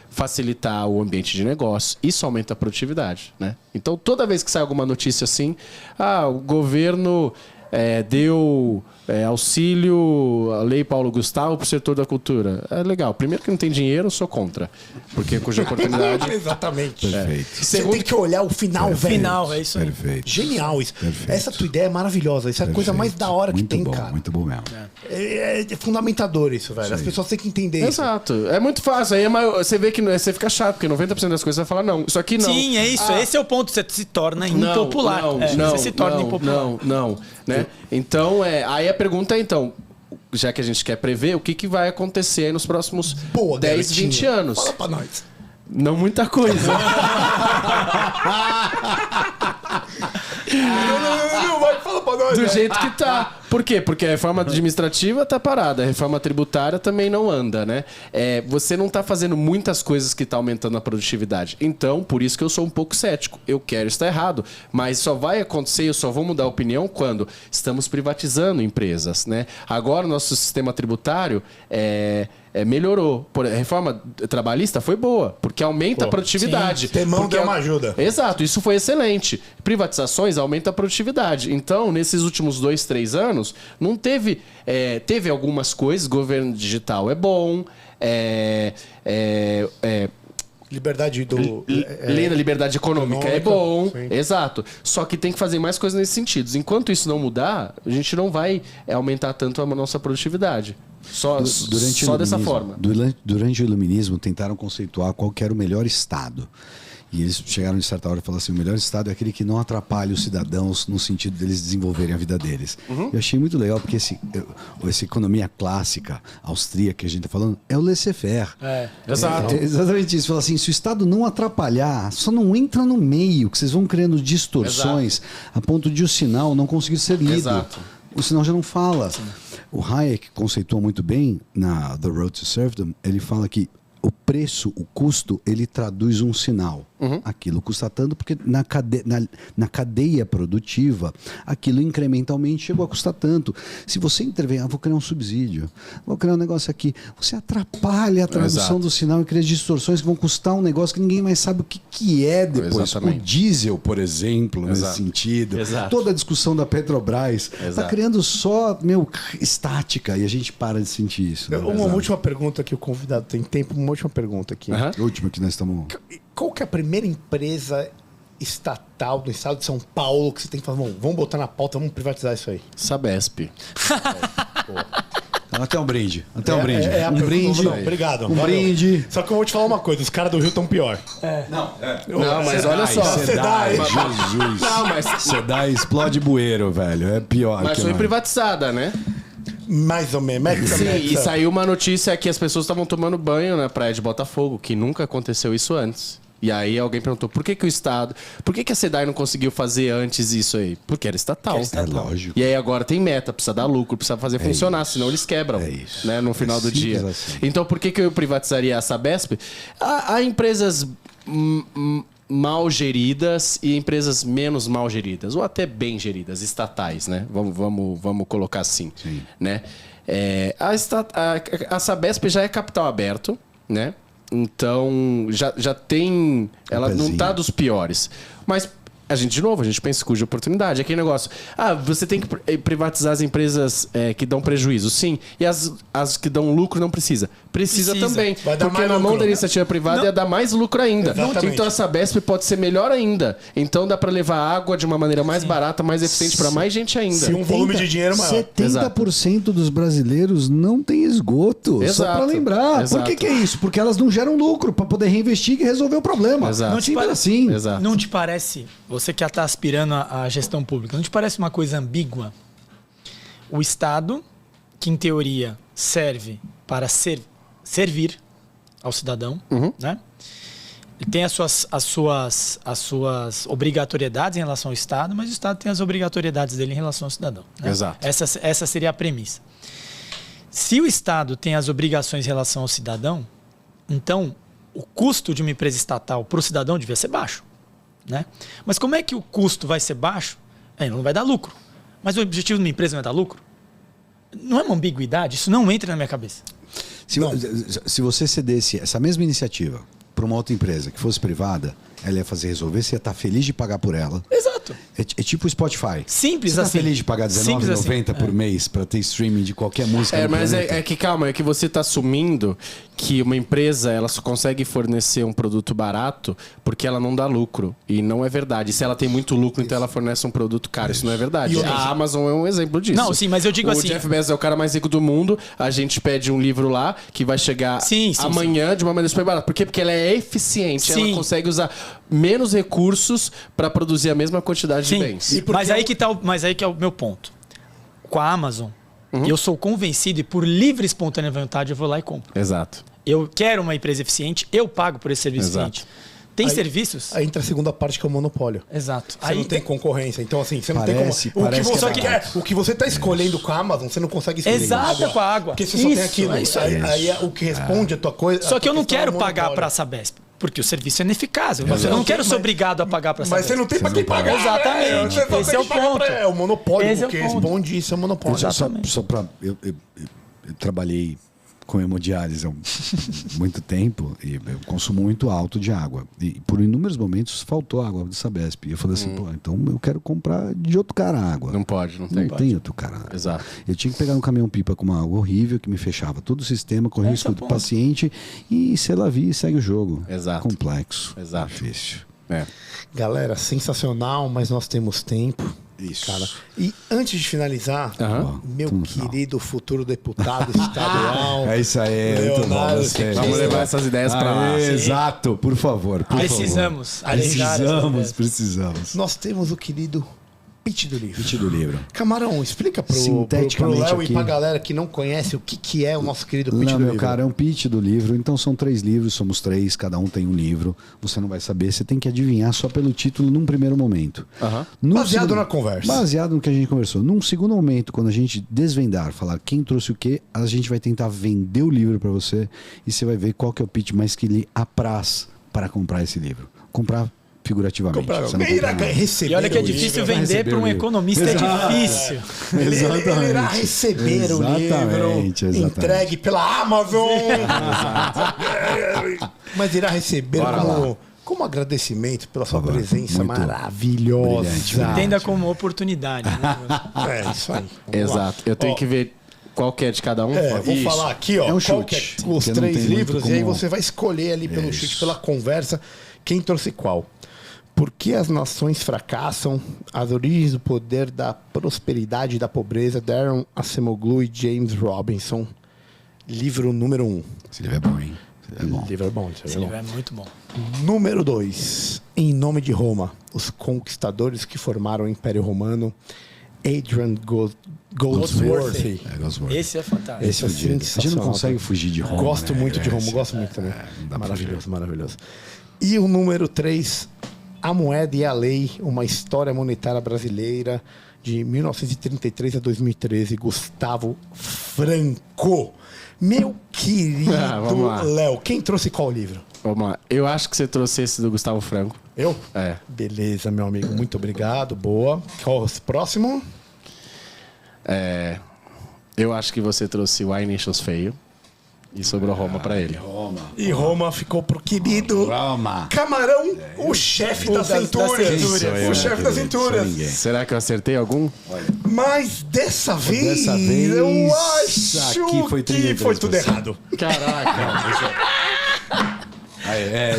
facilitar o ambiente de negócio. Isso aumenta a produtividade, né? Então, toda vez que sai alguma notícia assim, o governo deu auxílio, a Lei Paulo Gustavo para o setor da cultura. É legal. Primeiro que não tem dinheiro, eu sou contra. Porque cuja oportunidade... Exatamente. Perfeito. Você tem que olhar o final, velho. Final, é isso aí. Perfeito. Genial isso. Perfeito. Essa tua ideia é maravilhosa. Isso é a coisa mais da hora que tem, cara. Muito bom mesmo. É fundamentador isso, velho. As pessoas têm que entender isso. Exato. É muito fácil. Aí você vê que você fica chato, porque 90% das coisas você vai falar, não, isso aqui não. Sim, é isso. Esse é o ponto. Você se torna impopular. Você se torna impopular. Não. Né? Então, aí a pergunta é, então, já que a gente quer prever, o que vai acontecer aí nos próximos 10, 20 anos? Fala pra nós. Não muita coisa. Não, vai, fala pra nós. Do jeito que tá. Por quê? Porque a reforma administrativa tá parada, a reforma tributária também não anda, né? Você não tá fazendo muitas coisas que tá aumentando a produtividade. Então, por isso que eu sou um pouco cético. Eu quero estar errado, mas só vai acontecer, eu só vou mudar a opinião quando estamos privatizando empresas, né? Agora o nosso sistema tributário melhorou. A reforma trabalhista foi boa, porque aumenta a produtividade. Temão deu uma ajuda. Exato, isso foi excelente. Privatizações aumenta a produtividade. Então, nesses últimos 2, 3 anos, não teve... teve algumas coisas, governo digital é bom, Liberdade do... Lei da liberdade econômica é bom, sim. exato. Só que tem que fazer mais coisas nesse sentido. Enquanto isso não mudar, a gente não vai aumentar tanto a nossa produtividade. Só dessa forma. Durante o iluminismo, tentaram conceituar qual que era o melhor Estado. E eles chegaram em certa hora e falaram assim, o melhor Estado é aquele que não atrapalha os cidadãos no sentido deles desenvolverem a vida deles. Eu achei muito legal, porque essa economia clássica, austríaca que a gente está falando, é o laissez-faire. Exato. É exatamente isso. Fala assim, se o Estado não atrapalhar, só não entra no meio, que vocês vão criando distorções a ponto de o sinal não conseguir ser lido. Exato. O sinal já não fala. Sim. O Hayek conceitua muito bem na The Road to Serfdom, ele fala que o preço, o custo, ele traduz um sinal. Aquilo custa tanto porque na cadeia produtiva, aquilo incrementalmente chegou a custar tanto. Se você intervém, vou criar um subsídio, vou criar um negócio aqui, você atrapalha a tradução do sinal e cria distorções que vão custar um negócio que ninguém mais sabe o que é depois. Exatamente. O diesel, por exemplo, nesse sentido. Toda a discussão da Petrobras está criando só, estática, e a gente para de sentir isso. Né? Uma última pergunta que o convidado tem tempo, uma última pergunta aqui. A última que nós estamos... Qual que é a primeira empresa estatal do estado de São Paulo que você tem que falar, vamos botar na pauta, vamos privatizar isso aí? Sabesp. Até um brinde. Até um brinde. Um brinde. Não, obrigado. Um brinde. Só que eu vou te falar uma coisa, os caras do Rio estão pior. Não, mas olha só. SEDAI. Jesus. Não, mas... SEDAI explode bueiro, velho. É pior. Mas foi privatizada, né? Mais ou menos. Sim, e saiu uma notícia que as pessoas estavam tomando banho na praia de Botafogo, que nunca aconteceu isso antes. E aí alguém perguntou, por que o Estado... Por que a SEDAI não conseguiu fazer antes isso aí? Porque era estatal. É lógico. E aí agora tem meta, precisa dar lucro, precisa fazer funcionar, senão eles quebram né, no final do dia. Assim. Então por que eu privatizaria a Sabesp? Há empresas mal geridas e empresas menos mal geridas, ou até bem geridas, estatais, né? Vamos colocar assim. Sim. Né? A Sabesp já é capital aberto, né? Então, já tem... Ela não está dos piores. Mas, a gente pensa em cuja oportunidade. Aquele negócio... você tem que privatizar as empresas que dão prejuízo. Sim. E as que dão lucro não precisa. Precisa também. Porque na mão da iniciativa privada ia dar mais lucro ainda. Exatamente. Então, a Sabesp pode ser melhor ainda. Então, dá para levar água de uma maneira mais barata, mais eficiente para mais gente ainda. Se um volume de dinheiro maior. 70% dos brasileiros não tem esgoto. Só para lembrar. Exato. Por que é isso? Porque elas não geram lucro para poder reinvestir e resolver o problema. Exato. Não te parece assim. Exato. Não te parece, você que está aspirando à gestão pública, não te parece uma coisa ambígua? O Estado, que em teoria serve para servir ao cidadão, né? Ele tem as suas obrigatoriedades em relação ao Estado, mas o Estado tem as obrigatoriedades dele em relação ao cidadão. Né? Exato. Essa seria a premissa. Se o Estado tem as obrigações em relação ao cidadão, então o custo de uma empresa estatal para o cidadão devia ser baixo. Né? Mas como é que o custo vai ser baixo? Não vai dar lucro. Mas o objetivo de uma empresa não é dar lucro? Não é uma ambiguidade? Isso não entra na minha cabeça. Se você cedesse essa mesma iniciativa para uma outra empresa que fosse privada, ela ia fazer resolver, você ia estar feliz de pagar por ela. Exato. É tipo o Spotify. Simples você assim. Você feliz de pagar R$19,90 por mês para ter streaming de qualquer música. Mas calma, é que você está assumindo que uma empresa ela só consegue fornecer um produto barato porque ela não dá lucro. E não é verdade. Se ela tem muito lucro, então ela fornece um produto caro. Isso não é verdade. A Amazon é um exemplo disso. Não, sim, mas eu digo assim... O Jeff Bezos é o cara mais rico do mundo. A gente pede um livro lá que vai chegar amanhã de uma maneira super barata. Por quê? Porque ela é eficiente. Ela consegue usar menos recursos para produzir a mesma quantidade de bens. Mas aí que é o meu ponto. Com a Amazon, eu sou convencido e por livre e espontânea vontade eu vou lá e compro. Exato. Eu quero uma empresa eficiente, eu pago por esse serviço eficiente. Tem serviços... Aí entra a segunda parte que é o monopólio. Exato. Você não tem concorrência. Então, assim, você não tem como... O que você está escolhendo com a Amazon, você não consegue escolher. Exato, com a água. Porque você só tem aquilo. Aí o que responde a tua coisa... Só que eu não quero pagar para a Sabesp. Porque o serviço é ineficaz. Eu não quero ser obrigado a pagar para a Sabesp. Mas você não tem para quem pagar. Exatamente. Esse é o ponto. É o monopólio. O que responde isso é o monopólio. Só para... Eu trabalhei com hemodiálise há muito tempo e eu consumo muito alto de água. E por inúmeros momentos faltou água do Sabesp. E eu falei assim, pô, então eu quero comprar de outro cara a água. Não pode, não Não tem. tem outro cara. Exato. Eu tinha que pegar um caminhão-pipa com uma água horrível que me fechava todo o sistema, corria o risco do paciente e sei lá, vi e segue o jogo. Exato. Complexo. Exato. Difícil. É. Galera, sensacional, mas nós temos tempo. Isso. Cara. E antes de finalizar, Aham. meu querido futuro deputado estadual. É isso aí, muito bom. Leonardo Gostei. Siqueira. Vamos levar essas ideias pra lá. Exato, por favor. Por Precisamos favor. alinhar essas Precisamos. Nós temos o querido pitch do livro. Pitch do livro. Camarão, explica pro Sinteticamente Léo aqui. e pra galera que não conhece o que é o nosso querido pitch Não, do meu livro. cara, é um pitch do livro. Então são 3 livros, somos 3, cada um tem um livro. Você não vai saber, você tem que adivinhar só pelo título num primeiro momento. Aham. Baseado na conversa. Baseado no que a gente conversou. Num segundo momento, quando a gente desvendar, falar quem trouxe o quê, a gente vai tentar vender o livro para você e você vai ver qual que é o pitch mais que lhe apraz para comprar esse livro. Comprar figurativamente. Você não compra nada. Receber E olha que é o difícil livro. vender para um economista, é difícil. Ele irá receber o livro Exatamente. entregue pela Amazon. Mas irá receber como agradecimento pela sua presença muito maravilhosa. brilhante. Entenda como oportunidade. Né? É isso aí. Vamos lá. Exato. Eu tenho Ó, que ver qual que é de cada um. Eu vou Isso. falar aqui, ó, É um qual chute, que é os porque não 3 tem muito livros, como- e aí você vai escolher ali pelo Isso. chute, pela conversa, quem trouxe qual. Por que as nações fracassam? As origens do poder da prosperidade e da pobreza, Darren Acemoglu e James Robinson. Livro número 1. Esse livro é bom, hein? Esse livro é bom. Livro é bom, Esse livro é muito bom. Número 2. Em nome de Roma, os conquistadores que formaram o Império Romano, Adrian Goldsworthy. É, Gosworth. Esse é fantástico. Esse é Fudido. A gente não sensacional. consegue fugir de Roma. Gosto né? muito de Roma, Esse- gosto muito também. não dá pra Maravilhoso, maravilhoso. E o número 3, A Moeda e a Lei, uma história monetária brasileira de 1933 a 2013, Gustavo Franco. Meu querido Vamos lá. Léo, quem trouxe qual livro? Vamos lá. Eu acho que você trouxe esse do Gustavo Franco. Eu? É. Beleza, meu amigo, muito obrigado, boa. Qual o próximo? Eu acho que você trouxe Why Nations Fail e sobrou Roma pra ele. E Roma ficou pro querido Roma. Camarão, o chefe das centúrias. Centúrias. O chefe das centúrias. Ninguém. Será que eu acertei algum? Mas dessa vez, vez, eu acho aqui foi que 33%. foi tudo errado. Caraca.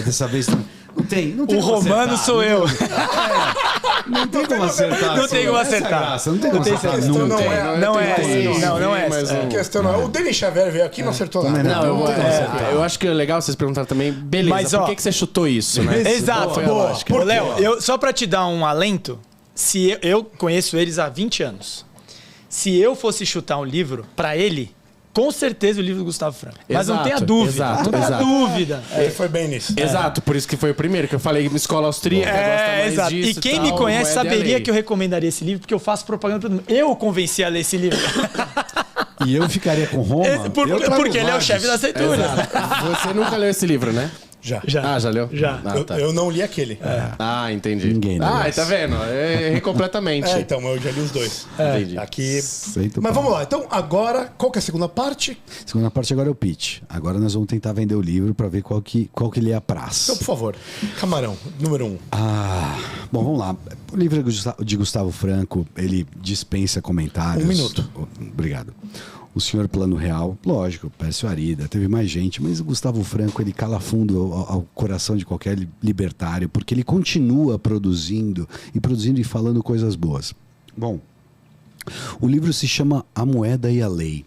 Dessa vez não tem O como romano acertar. sou eu. Não tem como acertar. Não tem como Essa é a acertar. graça, não tem como acertar certeza. nunca. Não é- Não é tem assim. Não é mas essa. A questão não é. O Denis Xavier veio aqui e não acertou nada. Também Não, não tem como acertar. eu acho que é legal vocês perguntarem também, beleza, Mas, por ó, que você chutou isso, né? Exato. boa. Ô, Léo, só pra te dar um alento, se eu conheço eles há 20 anos. Se eu fosse chutar um livro pra ele, com certeza o livro do Gustavo Franco. Mas não Exato, tenha dúvida. exato, não tenha exato. dúvida. Ele foi bem nisso. Exato, por isso que foi o primeiro, que eu falei uma escola austríaca, gosta mais Exato. disso E quem tal, me conhece Moeda e a saberia Lei. que eu recomendaria esse livro, porque eu faço propaganda pra todo mundo. Eu convenci a ler esse livro. E eu ficaria com Roma. Porque ele é o chefe da centúria. Exato. Você nunca leu esse livro, né? Já. Ah, já leu? Já. Ah, tá. Eu não li aquele. Ah, entendi. Ninguém leu Ah, esse. tá vendo? Eu errei completamente. Então, eu já li os dois. Entendi. Aqui. Aceito, Mas pau. vamos lá. Então, agora, qual que é a segunda parte? Segunda parte agora é o pitch. Agora nós vamos tentar vender o livro para ver qual que lhe apraz. Então, por favor. Camarão, número 1. Bom, vamos lá. O livro de Gustavo Franco, ele dispensa comentários. 1 minuto. Obrigado. O Senhor Plano Real, lógico, Pércio Arida, teve mais gente, mas o Gustavo Franco, ele cala fundo ao coração de qualquer libertário, porque ele continua produzindo e falando coisas boas. Bom, o livro se chama A Moeda e a Lei.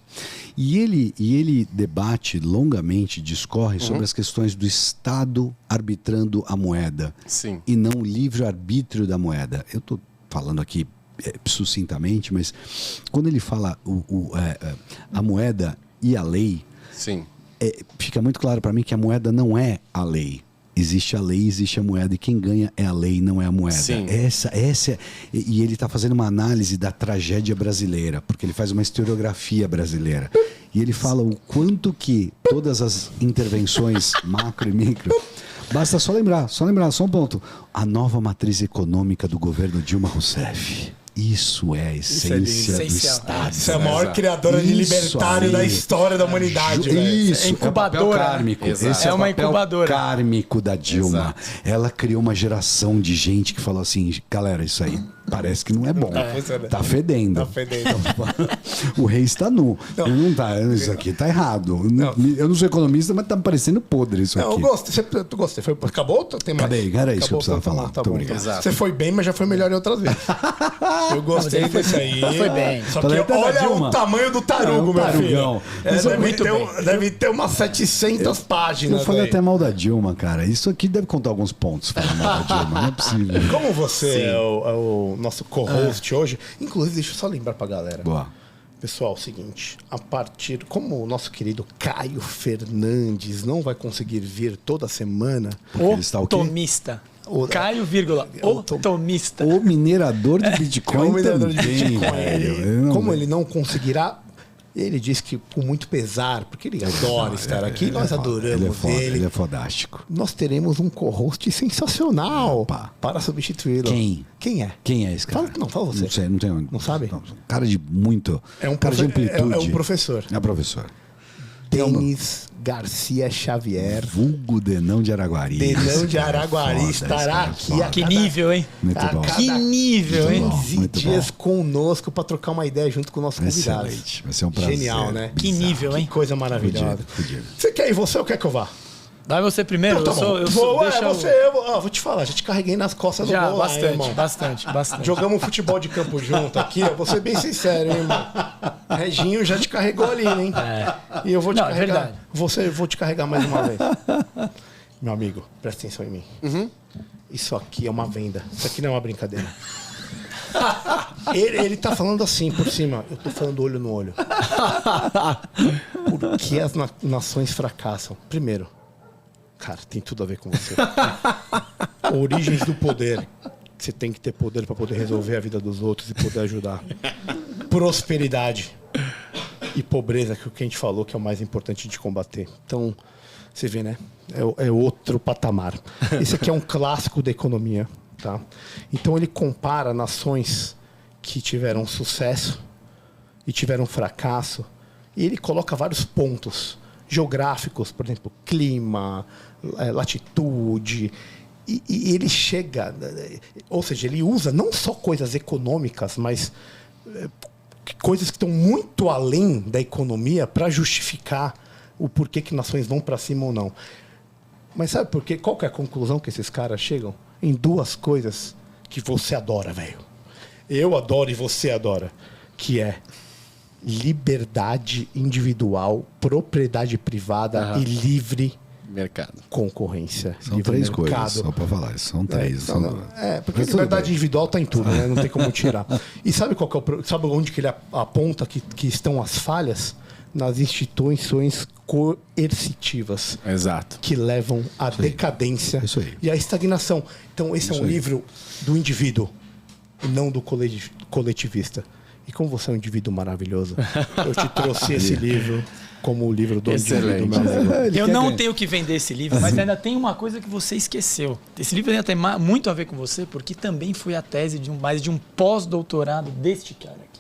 E ele debate longamente, discorre sobre as questões do Estado arbitrando a moeda. Sim. E não o livre-arbítrio da moeda. Eu estou falando aqui sucintamente, mas quando ele fala a moeda e a lei, Sim. fica muito claro para mim que a moeda não é a lei. Existe a lei, existe a moeda, e quem ganha é a lei, não é a moeda. Sim. E ele está fazendo uma análise da tragédia brasileira, porque ele faz uma historiografia brasileira. E ele fala o quanto que todas as intervenções macro e micro. Basta só lembrar, só um ponto. A nova matriz econômica do governo Dilma Rousseff. Isso é a essência do Essencial. Estado. Você é a maior criadora de Isso libertário aí. da história da humanidade, velho. Isso, É incubadora. É o papel kármico. Exato. Esse é, É o uma papel incubadora. kármico da Dilma. Exato. Ela criou uma geração de gente que falou assim, galera, isso aí parece que não é bom. Tá fedendo. Tá fedendo. O rei está nu. Não. Ele não tá, isso aqui tá errado. Eu não sou economista, mas tá me parecendo podre isso Não, eu aqui. gostei. Tu gostei. Acabou? Tem mais? Cadê? Era isso que eu Acabou, precisava tá bom, falar. Tá Muito bom. obrigado. Exato. Você foi bem, mas já foi melhor em outras vezes. Eu gostei desse aí. Foi bem. Só Falei que até da olha Dilma. o tamanho do tarugo, meu Tarugão. filho. Isso é Deve ter umas 700 páginas. Eu falei aí. até mal da Dilma, cara. Isso aqui deve contar alguns pontos falando mal da Dilma. Não é possível. Como você é o nosso co-host hoje, inclusive, deixa eu só lembrar pra galera. Boa. Pessoal, é o seguinte, como o nosso querido Caio Fernandes não vai conseguir vir toda semana, Porque ele está o quê? Tomista. O- Caio, vírgula, Eu tô- tomista. O minerador de Bitcoin como minerador de também, Bitcoin, velho. como ele não conseguirá, ele disse que com muito pesar, porque ele adora estar aqui, nós adoramos foda, ele. ele é fodástico. Nós teremos um co-host sensacional Opa. para substituí-lo. Quem? Quem é? Quem é esse cara? Fala você. Não sei, não tenho. Não sabe? Cara de muito. É um cara de amplitude. É um professor. É professor. Denis Garcia Xavier. Vulgo Denão de Araguari. Denão Esse de cara é Araguari foda, estará esse cara é aqui foda. a Que cada- nível, hein? Muito a bom. cada Que nível, hein? 15 muito dias bom. conosco para trocar uma ideia junto com o nosso convidado. Excelente. Vai ser um prazer. Genial, né? Que nível, Que hein? coisa maravilhosa. Fudido. Você quer ir você ou quer que eu vá? Vai você primeiro. Então, tá bom. Deixa eu- Vou te falar, já te carreguei nas costas do Já, gol lá, hein, bastante, irmão. bastante. Jogamos futebol de campo junto aqui, ó. Vou ser bem sincero, hein, irmão. Reginho já te carregou ali, hein? E eu vou te Não, é carregar. verdade. Vou te carregar mais uma vez. Meu amigo, presta atenção em mim. Isso aqui é uma venda. Isso aqui não é uma brincadeira. Ele tá falando assim por cima. Eu tô falando olho no olho. Por que as nações fracassam? Primeiro, cara, tem tudo a ver com você. Origens do poder. Você tem que ter poder para poder resolver a vida dos outros e poder ajudar. Prosperidade e pobreza, que é o que a gente falou que é o mais importante de combater. Então, você vê, né? É outro patamar. Esse aqui é um clássico da economia, tá? Então ele compara nações que tiveram sucesso e tiveram fracasso, e ele coloca vários pontos geográficos, por exemplo, clima, latitude, e ele chega, ou seja, ele usa não só coisas econômicas, mas coisas que estão muito além da economia para justificar o porquê que nações vão para cima ou não. Mas sabe por quê? Qual que é a conclusão que esses caras chegam? Em duas coisas que você adora, velho. Eu adoro e você adora. Que é liberdade individual, propriedade privada e livre Mercado. concorrência. São livre três mercado. coisas, só pra falar. São três. Porque Mas tudo liberdade bem. individual tá em tudo, né? Não tem como tirar. E sabe qual que é sabe onde que ele aponta que estão as falhas? Nas instituições coercitivas. Exato. Que levam à decadência Isso aí. e à estagnação. Então, esse é um livro do indivíduo e não do coletivista. E como você é um indivíduo maravilhoso, eu te trouxe esse livro como o livro do Excelente. indivíduo, meu amigo. Eu não tenho que vender esse livro, mas ainda tem uma coisa que você esqueceu. Esse livro ainda tem muito a ver com você, porque também foi a tese de um pós-doutorado deste cara aqui.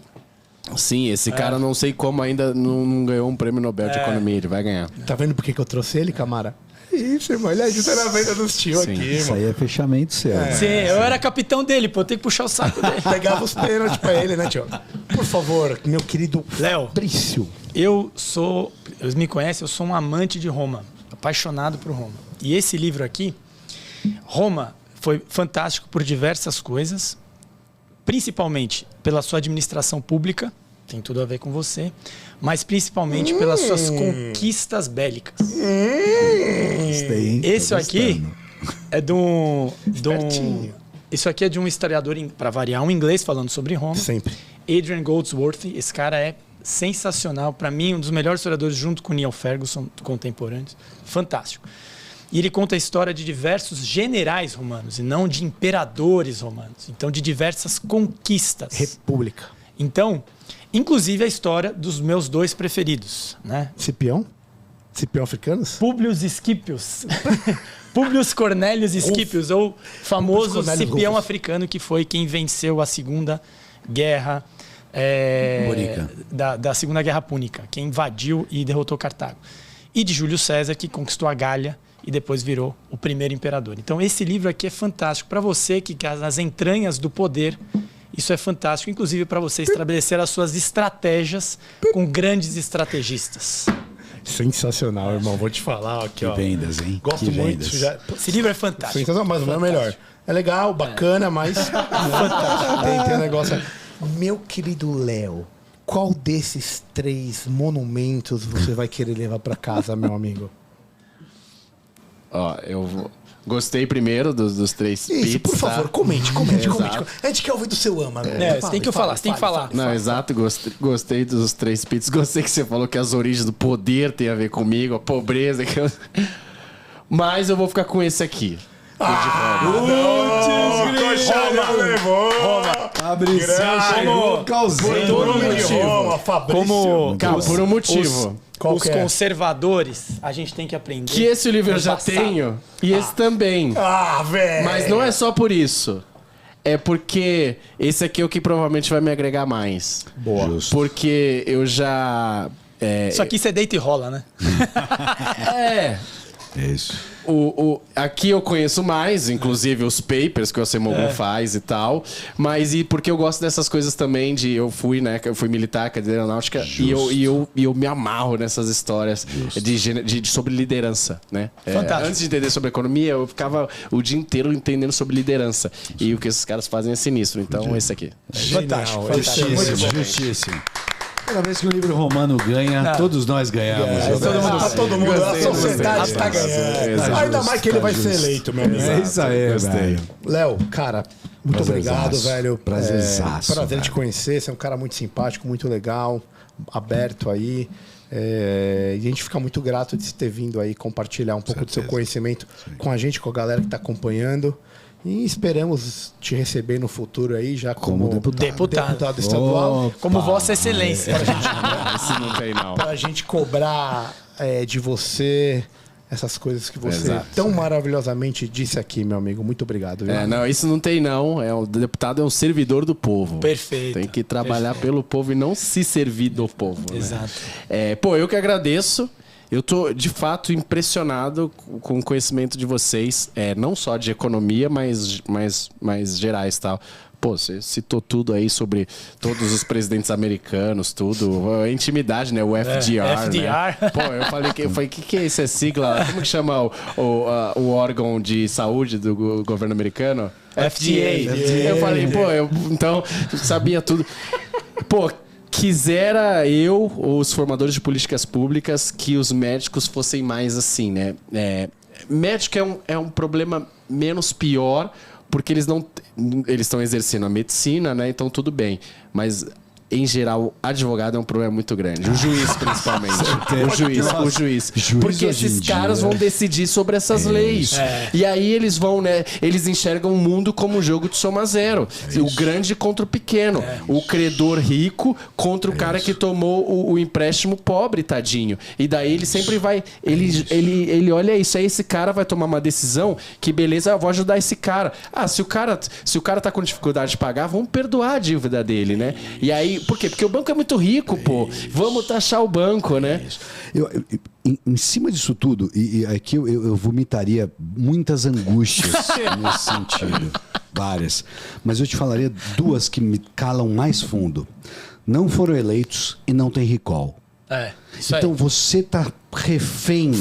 Sim, esse cara não sei como ainda não ganhou um prêmio Nobel de Economia. Ele vai ganhar. Tá vendo por que eu trouxe ele, Camara? Isso, irmão. Ele ajuda na venda dos tios Sim. aqui, Isso irmão. aí é fechamento seu. Sim, eu era capitão dele, pô, eu tenho que puxar o saco dele. Pegava os pênaltis pra ele, né, tio? Por favor, meu querido Léo. Fabrício. Eles me conhecem, eu sou um amante de Roma, apaixonado por Roma. E esse livro aqui, Roma, foi fantástico por diversas coisas, principalmente pela sua administração pública, tem tudo a ver com você, mas principalmente pelas suas conquistas bélicas. Gostei, hein? Tô Esse aqui gostando. é de um Espertinho. isso aqui é de um historiador, para variar, um inglês falando sobre Roma. Sempre. Adrian Goldsworthy, esse cara é sensacional, para mim um dos melhores historiadores junto com Neil Ferguson contemporâneos, fantástico. E ele conta a história de diversos generais romanos e não de imperadores romanos, então de diversas conquistas. República. Então, inclusive a história dos meus dois preferidos, né? Cipião? Cipião africanos? Publius Scipius. Publius Cornelius Scipius, ou famoso Cornelius Cipião Rufus. africano, que foi quem venceu a Segunda guerra da Segunda Guerra Púnica, que invadiu e derrotou Cartago. E de Júlio César, que conquistou a Gália e depois virou o primeiro imperador. Então esse livro aqui é fantástico para você que nas entranhas do poder. Isso é fantástico, inclusive para você estabelecer as suas estratégias com grandes estrategistas. Sensacional, irmão. Vou te falar aqui, ó. Que vendas, hein? Gosto Que muito. vendas. Esse livro é fantástico. Sensacional, mas não é o melhor. É legal, bacana, mas fantástico. Tem um negócio. Meu querido Léo, qual desses 3 monumentos você vai querer levar para casa, meu amigo? Ó, gostei primeiro dos 3 pits. Isso, por favor, tá? comente. A gente quer ouvir do seu ama. Você tem que falar. Não, exato, gostei dos 3 pits. Gostei que você falou que as origens do poder tem a ver comigo, a pobreza. Mas eu vou ficar com esse aqui. Chegou causando. Por um motivo. Os conservadores, a gente tem que aprender. Que esse livro eu já tenho e esse também. Velho! Mas não é só por isso. É porque esse aqui é o que provavelmente vai me agregar mais. Boa. Justo. Porque eu já... Isso aqui você deita e rola, né? É isso. Aqui eu conheço mais, inclusive os papers que o Acemoglu faz e tal. Mas porque eu gosto dessas coisas também de... Eu fui militar, cadeira aeronáutica. E eu me amarro nessas histórias sobre liderança, né? Antes de entender sobre economia, eu ficava o dia inteiro entendendo sobre liderança. E o que esses caras fazem é sinistro. Então, esse aqui. Fantástico. Justíssimo. Toda vez que o livro romano ganha, todos nós ganhamos. Todo mundo, a sociedade está ganhando. Ainda mais que ele vai ser eleito, meu amigo. É isso aí, velho. Léo, cara, muito obrigado, velho. Prazerzaço. Prazer te conhecer. Você é um cara muito simpático, muito legal, aberto aí. E a gente fica muito grato de você ter vindo aí compartilhar um pouco do seu conhecimento com a gente, com a galera que está acompanhando. E esperamos te receber no futuro aí, já como deputado estadual. Como Vossa Excelência. Esse não tem, não. Pra gente cobrar de você essas coisas que você tão maravilhosamente disse aqui, meu amigo. Muito obrigado. Viu? Não, isso não tem, não. O deputado é um servidor do povo. Perfeito. Tem que trabalhar pelo povo e não se servir do povo. Exato. Né? Eu que agradeço. Eu tô, de fato, impressionado com o conhecimento de vocês, não só de economia, mas gerais e tal. Pô, você citou tudo aí sobre todos os presidentes americanos, tudo. A intimidade, né? O FDR. FDR. Né? Pô, eu falei, que é isso? É sigla? Como que chama o órgão de saúde do governo americano? FDA. Eu falei, então, sabia tudo. Pô, quisera eu, ou os formadores de políticas públicas, que os médicos fossem mais assim, né? Médico é um problema menos pior, porque eles estão exercendo a medicina, né? Então tudo bem. Mas, em geral, advogado é um problema muito grande. O juiz, principalmente. O juiz. Porque esses caras vão decidir sobre essas leis. E aí eles vão, né? Eles enxergam o mundo como um jogo de soma zero. O grande contra o pequeno. O credor rico contra o cara que tomou o empréstimo pobre, tadinho. E daí ele sempre vai... Ele olha isso. Aí esse cara vai tomar uma decisão que, beleza, eu vou ajudar esse cara. Se o cara tá com dificuldade de pagar, vamos perdoar a dívida dele, né? E aí, por quê? Porque o banco é muito rico, pô. Vamos taxar o banco, né? Em cima disso tudo, e aqui eu vomitaria muitas angústias nesse sentido. Várias. Mas eu te falaria 2 que me calam mais fundo. Não foram eleitos e não tem recall. Então você tá refém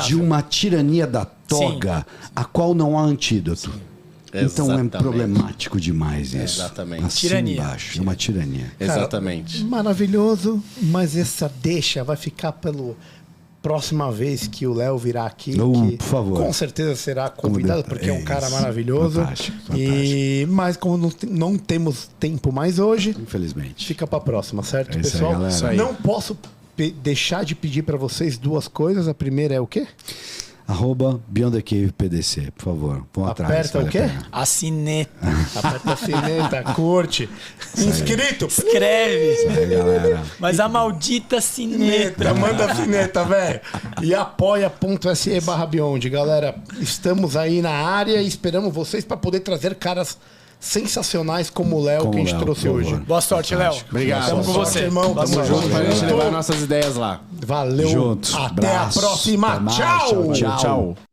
de uma tirania da toga, a qual não há antídoto. Então é problemático demais isso. Exatamente. Assim tirania. Embaixo, é uma tirania. Exatamente. Maravilhoso, mas essa deixa vai ficar pela próxima vez que o Léo virá aqui. Que por favor. Com certeza será convidado, porque é um cara maravilhoso. Fantástico. Mas como não temos tempo mais hoje, Infelizmente. fica para a próxima, certo, isso pessoal? aí, galera. Não posso deixar de pedir para vocês 2 coisas. A primeira é o quê? @Beyond the Cave PDC, por favor. Vão atrás. Aperta o quê? A sineta. Aperta a sineta, curte. Inscrito. Escreve. Isso aí, galera. Mas a maldita sineta. Manda a sineta, velho. E apoia.se/Beyond. Galera, estamos aí na área e esperamos vocês para poder trazer caras sensacionais como o Léo que a gente trouxe hoje. Boa sorte, Léo. Obrigado. Tamo com você. Irmão, tamo junto. Pra gente levar nossas ideias lá. Valeu. Juntos. Até Abraço. a próxima. Até mais. Tchau. Tchau. Tchau.